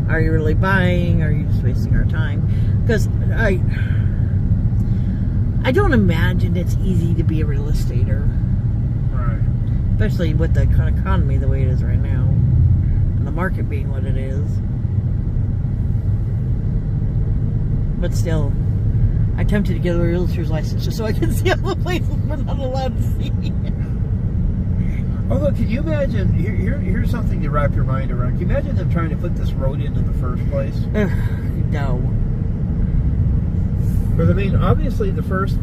Are you really buying? Are you just wasting our time? Because I don't imagine it's easy to be a real estater. Right. Especially with the economy the way it is right now. And the market being what it is. But still, I'm tempted to get a realtor's license just so I can see all the places we're not allowed to see. Although, can you imagine, here's something to wrap your mind around. Can you imagine them trying to put this road in the first place? No. Because, I mean, obviously the first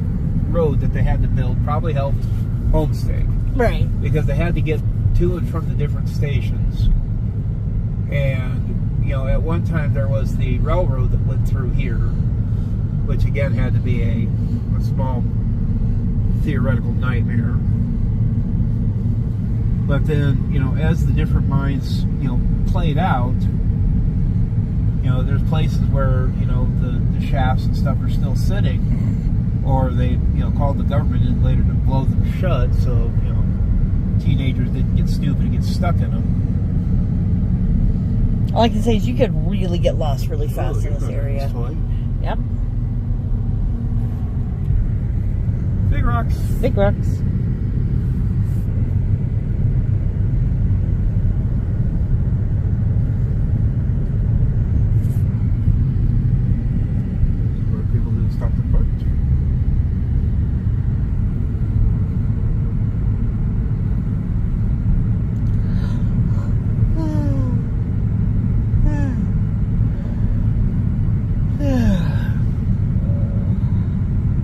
road that they had to build probably helped Homestake. Right. Because they had to get to and from the different stations. And, you know, at one time there was the railroad that went through here, which again had to be a small theoretical nightmare. But then, you know, as the different mines, you know, played out, you know, there's places where, you know, the shafts and stuff are still sitting, or they, you know, called the government in later to blow them shut, so, you know, teenagers didn't get stupid and get stuck in them. All I can say is you could really get lost really fast in this area. Yep. Big rocks. Big rocks. Where people didn't stop to park.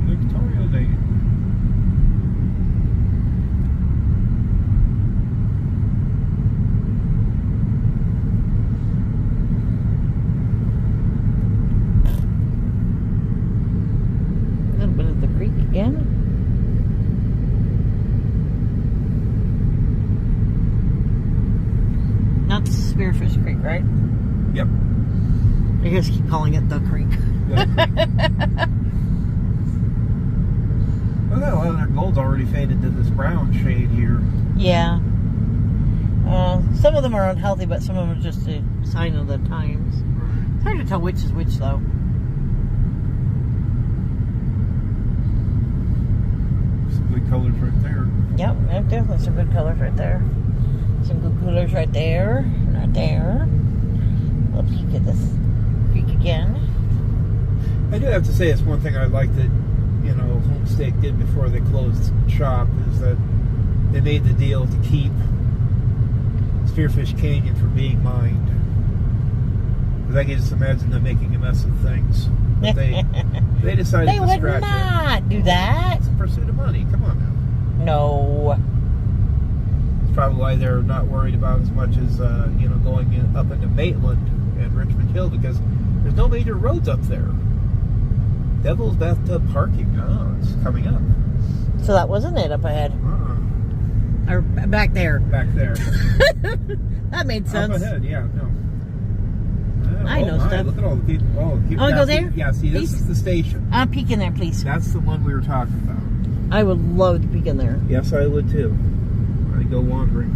Victoria Day. A little bit of the creek again. Not Spearfish Creek, right? Yep. I just keep calling it the creek. Well, a lot of their gold's already faded to this brown shade here. Yeah. Some of them are unhealthy, but some of them are just a sign of the times. It's hard to tell which is which, though. Some good colors right there. Yep, definitely some good colors right there. Some good colors right there. Right there. We'll peek at this creek again. I do have to say, it's one thing I like that, you know, Homestake did before they closed shop, is that they made the deal to keep Spearfish Canyon from being mined. Because I can just imagine them making a mess of things. But they decided They to would scratch not do that. It's a pursuit of money. Come on now. No. It's probably why they're not worried about as much as, you know, going up into Maitland and Richmond Hill, because there's no major roads up there. Devil's Bathtub Parking. Oh, it's coming up. So that wasn't it up ahead. Or back there. Back there. That made sense. Up ahead, yeah, no. I know stuff. Look at all the people. Oh, Oh, go there? Yeah, see, this is the station. Peek in there, please. That's the one we were talking about. I would love to peek in there. Yes, I would too. I'd go wandering.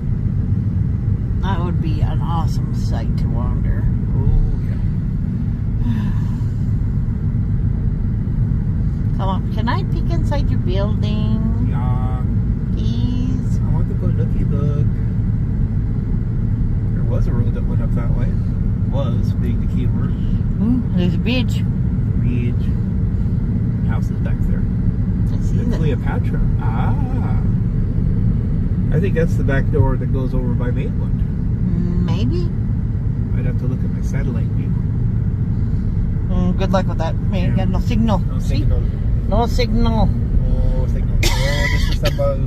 That would be an awesome sight to wander. Oh, yeah. Come on, can I peek inside your building? Yeah. Please? I want to go looky look. There was a road that went up that way. Was, being the key word. There's a bridge. Bridge. House is back there. I see It's that. Cleopatra. Ah. I think that's the back door that goes over by Maitland. Maybe. I'd have to look at my satellite view. Good luck with that. We ain't got no signal. No See? signal. No signal. Oh, signal. Oh, this is about...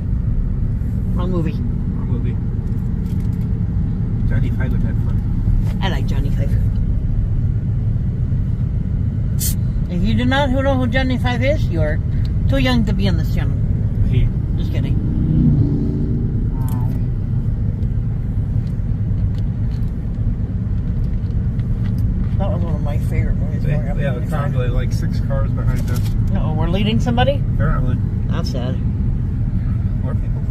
Wrong movie. Wrong movie. Johnny Five would have fun. I like Johnny Five. If you do not know who Johnny Five is, you are too young to be on this channel. Hey. Just kidding. That was one of my favorite movies growing up. Yeah, the convoy, like 6 cars behind us. No, we're leading somebody? Apparently. That's sad. More people.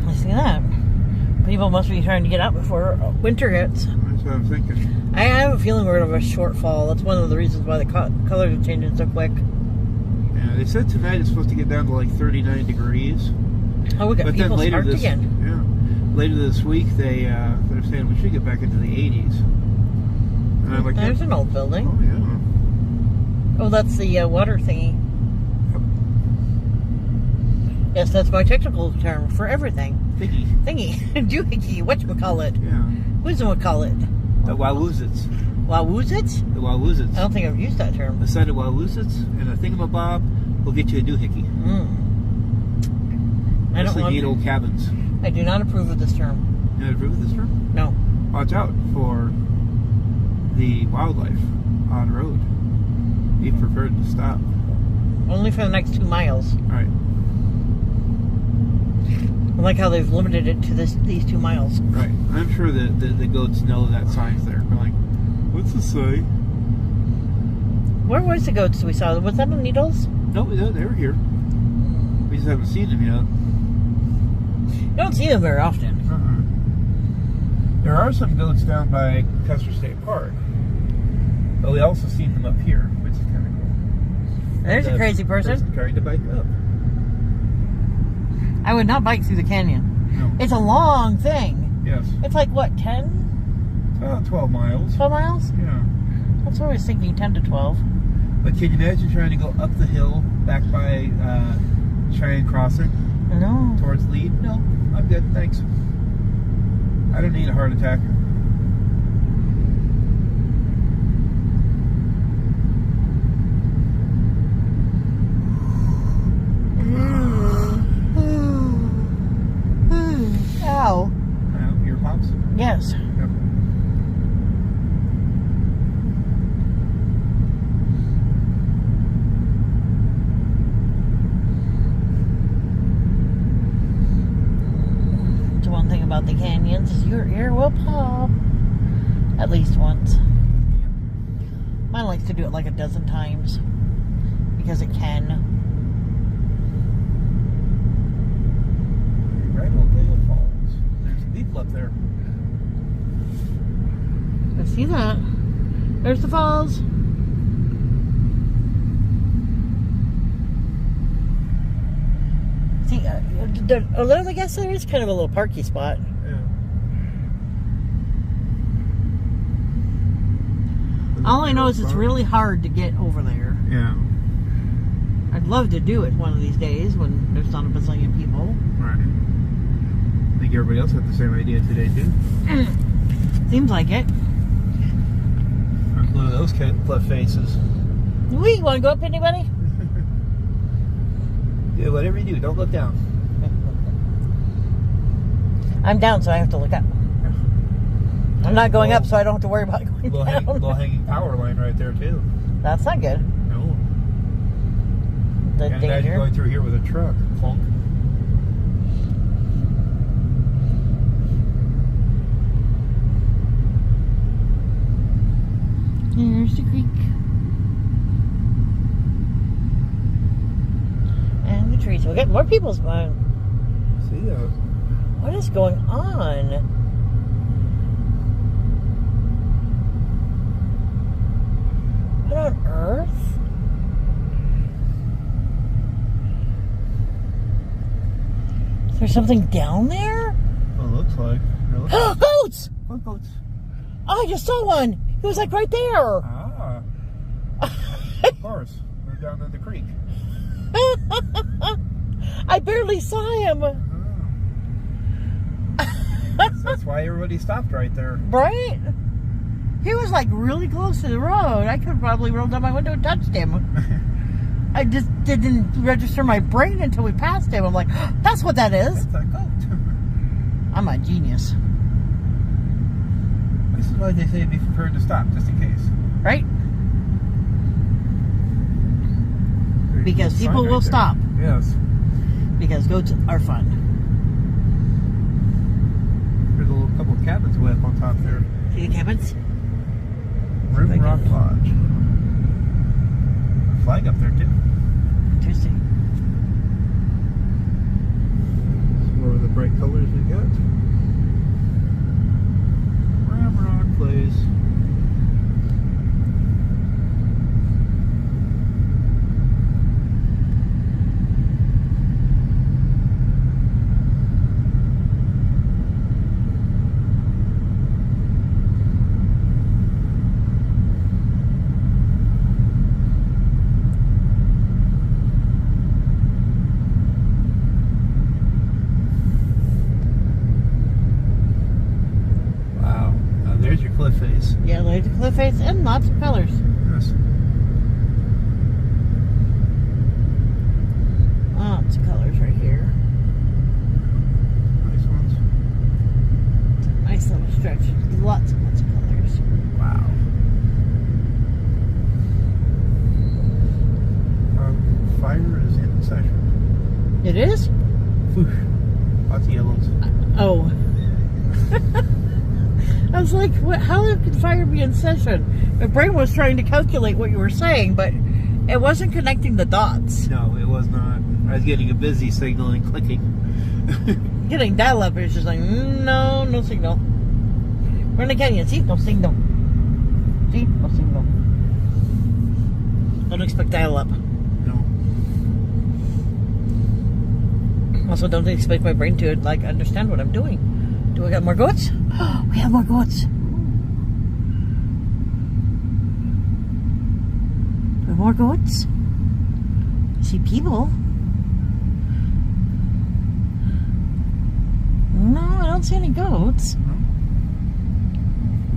I see that. People must be trying to get out before winter hits. That's what I'm thinking. I have a feeling we're going to have a shortfall. That's one of the reasons why the colors are changing so quick. Yeah, they said tonight it's supposed to get down to like 39 degrees. Oh, we got people sparked again. Yeah, later this week they're saying we should get back into the 80s. And I'm like, There's an old building. Oh yeah. Oh, that's the water thingy. Yes, that's my technical term for everything. Thingy. Doohickey. Whatchamacallit. Yeah. Whoosmacallit. The Wowwoozits. Wowwoozits? The Wowwoozits. I don't think I've used that term. A set of Wowwoozits and a thingamabob will get you a doohickey. I don't want neat old cabins. I do not approve of this term. You not approve of this term? No. Watch out for the wildlife on road. Be prepared to stop. Only for the next 2 miles. All right. I like how they've limited it to these 2 miles. Right. I'm sure that the goats know that sign's there. They're like, what's the sign? Where was the goats we saw? Was that on Needles? No, they were here. We just haven't seen them yet. You don't see them very often. There are some goats down by Custer State Park. But we also seen them up here, which is kind of cool. There's a crazy person trying to bike up. I would not bike through the canyon. No. It's a long thing. Yes. It's like, what, 10? 12 miles. 12 miles? Yeah. That's what I was thinking, 10 to 12. But can you imagine trying to go up the hill back by Cheyenne Crossing? No. Towards Lead? No, I'm good, thanks. I don't need a heart attack. Ow. Ear pops? Yes. Yep. The one thing about the canyons is your ear will pop at least once. Mine likes to do it like a dozen times because it can. Right on Vale Falls. There's people up there. I see that. There's the falls. See, although I guess there is kind of a little parky spot. Yeah. All I know is it's really hard to get over there. Yeah. I'd love to do it one of these days when there's not a bazillion people. Right. I think everybody else had the same idea today, too. Seems like it. Look at those cliff faces. We want to go up, anybody? Yeah, whatever you do, don't look down. I'm down, so I have to look up. I'm not going up, so I don't have to worry about going down. Low hanging power line right there, too. That's not good. No. The And imagine danger. going through here with a truck. Clunk. Here's the creek. And the trees. We'll get more people's mind. See that? What is going on? What on earth? Is there something down there? Well, it looks like. Goats! What goats? Oh, I just saw one. It was like right there. Ah. Of course. We're down in the creek. I barely saw him. That's why everybody stopped right there. Right? He was like really close to the road. I could probably roll down my window and touched him. I just didn't register my brain until we passed him. I'm like, that's what that is. That's a goat. I'm a genius. This is why they say be prepared to stop, just in case. Right? There's Because a sign people right will there. stop. Yes. Because goats are fun. There's a little couple of cabins way up on top there. See the cabins? Rim Rock Lodge. A flag up there too. Interesting. What are the bright colors we got? Ramrock Place. There's your cliff face. Yeah, there's a cliff face and lots of colors. Yes. Lots of colors right here. Nice ones. Nice little stretch. Lots and lots of colors. Wow. Fire is in session. It is? Whoosh. Lots of yellows. Oh. I was like, what, how could fire be in session? My brain was trying to calculate what you were saying, but it wasn't connecting the dots. No, it was not. I was getting a busy signal and clicking. Getting dial-up is just like, no signal. We're in the canyon. See? No signal. See? No signal. Don't expect dial-up. No. Also, don't expect my brain to, like, understand what I'm doing. Do we got more goats? Oh, we have more goats. We have more goats. I see people. No, I don't see any goats. No.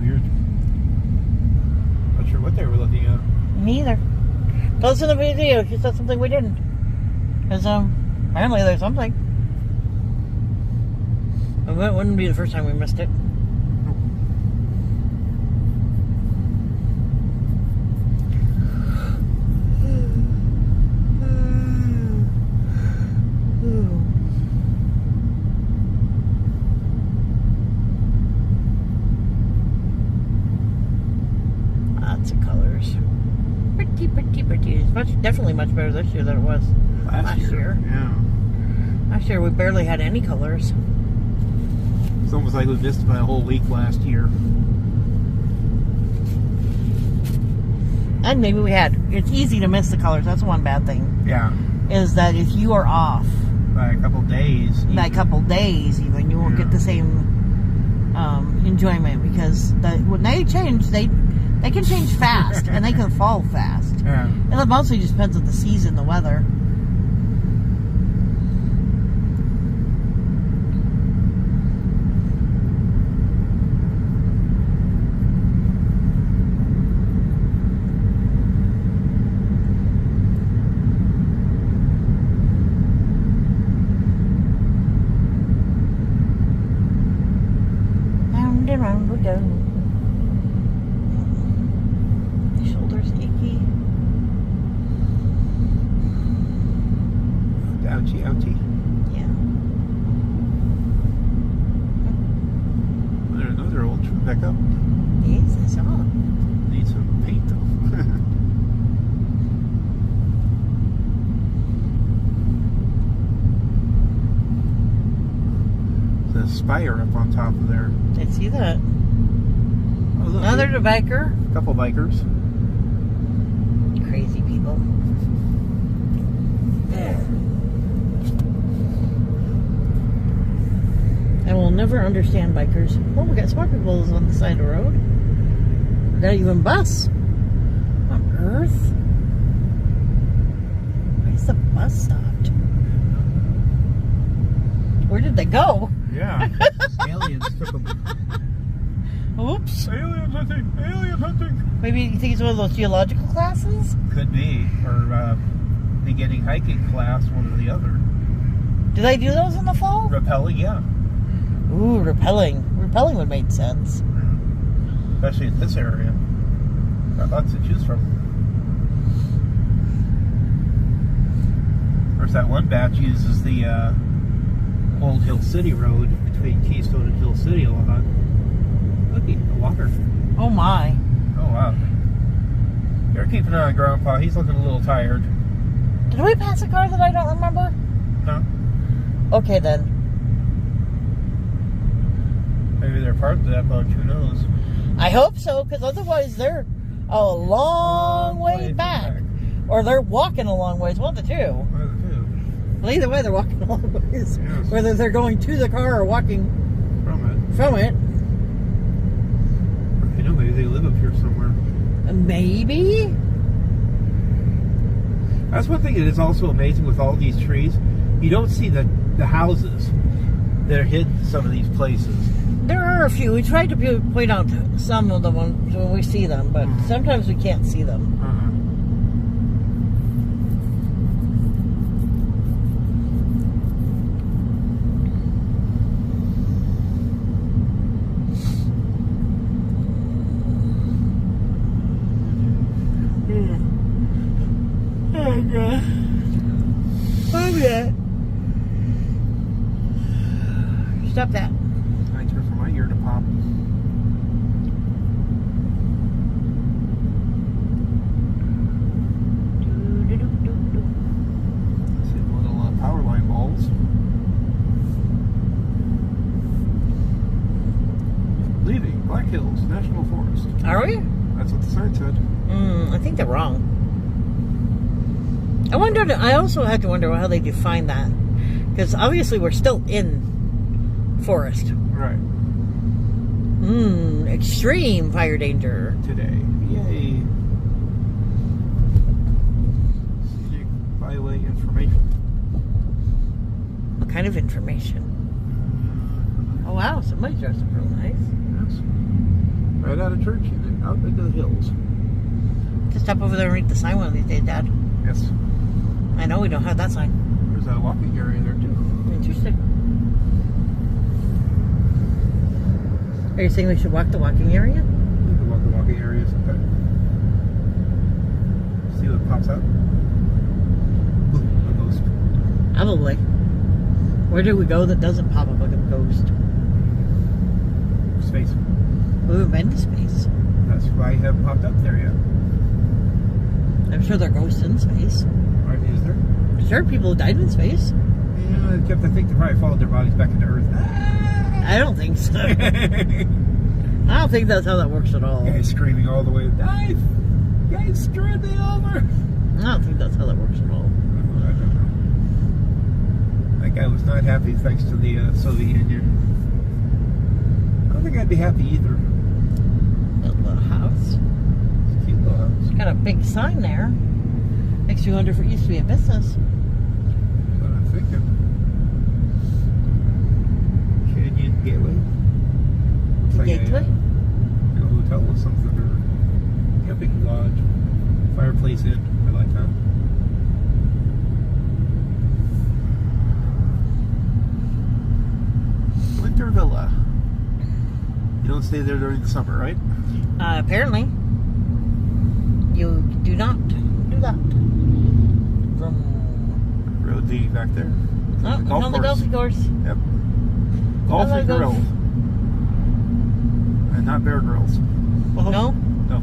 Weird. Not sure what they were looking at. Me either. Tell us in the video if you said something we didn't. Because, apparently there's something. It wouldn't be the first time we missed it. Lots of colors. Pretty, pretty, pretty. It's definitely much better this year than it was last year. Yeah. Last year we barely had any colors. It's almost like we missed by a whole week last year. And maybe we had. It's easy to miss the colors. That's one bad thing. Yeah. Is that if you are off By a couple days. by a couple days, even you won't get the same enjoyment, because when they change, they can change fast and they can fall fast. Yeah. And it mostly just depends on the season, the weather. Round we go. My shoulder's achy. Ouchie, ouchie. Yeah. Another old trip back up. Yes, I saw. Need some paint though. The spire up on top of there. I see that. Oh, look, Another biker. a couple bikers. Crazy people. I will never understand bikers. Oh, we got smart people on the side of the road. We got even bus. On earth? Where's the bus stopped? Where did they go? Yeah. Aliens took them. Oops. Alien hunting! Alien hunting! Maybe you think it's one of those geological classes? Could be. Or beginning hiking class, one or the other. Do they do those in the fall? Rappelling, yeah. Ooh, rappelling. Rappelling would make sense. Especially in this area. Got lots to choose from. Of course, that one batch uses the Old Hill City Road between Keystone and Hill City a lot. Looky, the water. Oh my. Oh wow. You're keeping an eye on Grandpa. He's looking a little tired. Did we pass a car that I don't remember? No? Okay then. Maybe they're part of that bunch, who knows? I hope so, because otherwise they're a long way back. Or they're walking a long ways, one of the two. One of the two. Well, either way, they're walking a long ways. Yes. Whether they're going to the car or walking from it. You know, maybe they live up here somewhere. Maybe. That's one thing that is also amazing with all these trees. You don't see the houses that are hidden in some of these places. There are a few. We try to point out some of the ones when we see them, but sometimes we can't see them. Oh, God. Oh, yeah. Stop that. I turn for my ear to pop. See the little power line balls. Leaving Black Hills National Forest. Are we? That's what the sign said. I think they're wrong. I also had to wonder how they define that. Because obviously we're still in forest. Right. Extreme fire danger. Today. Yay. Scenic byway information. What kind of information? Oh wow, somebody's dressed up real nice. Yes. Right out of church and out into the hills. Just stop over there and read the sign one of these days, Dad. Yes. I know we don't have that sign. There's a walking area there too. Interesting. Are you saying we should walk the walking area? You can walk the walking area sometime. See what pops out. Boom, a ghost. Probably. Where do we go that doesn't pop up like a ghost? Space. We haven't been to space. That's why I haven't popped up there yet. I'm sure there are ghosts in space. Right, is there? Sure, people who died in space. Yeah, except I think they probably followed their bodies back into Earth. I don't think so. I don't think that's how that works at all. Guy screaming all the way, "Guys! Guys, screwed me over!" I don't think that's how that works at all. I don't know. That guy was not happy thanks to the Soviet Union. I don't think I'd be happy either. That little house. It's a cute little house. Got a big sign there. Makes you wonder if it used to be a business. That's what I'm thinking. Canyon Gateway. Looks like Gateway? a hotel with something, or camping lodge. Fireplace in. I like that. Winter Villa. You don't stay there during the summer, right? Apparently. You do not do that. From... Road leading back there. Oh, on the golf course. Yep. Golf and grill. And not Bear Grylls. No? No.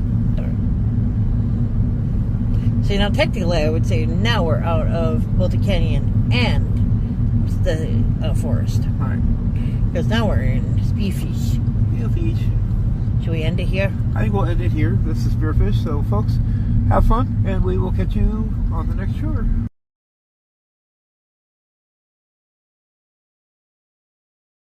See, now technically I would say now we're out of both the canyon and the forest. Alright. Because now we're in Spearfish. Spearfish. Should we end it here? I think we'll end it here. This is Spearfish. So, folks, have fun, and we will catch you on the next tour.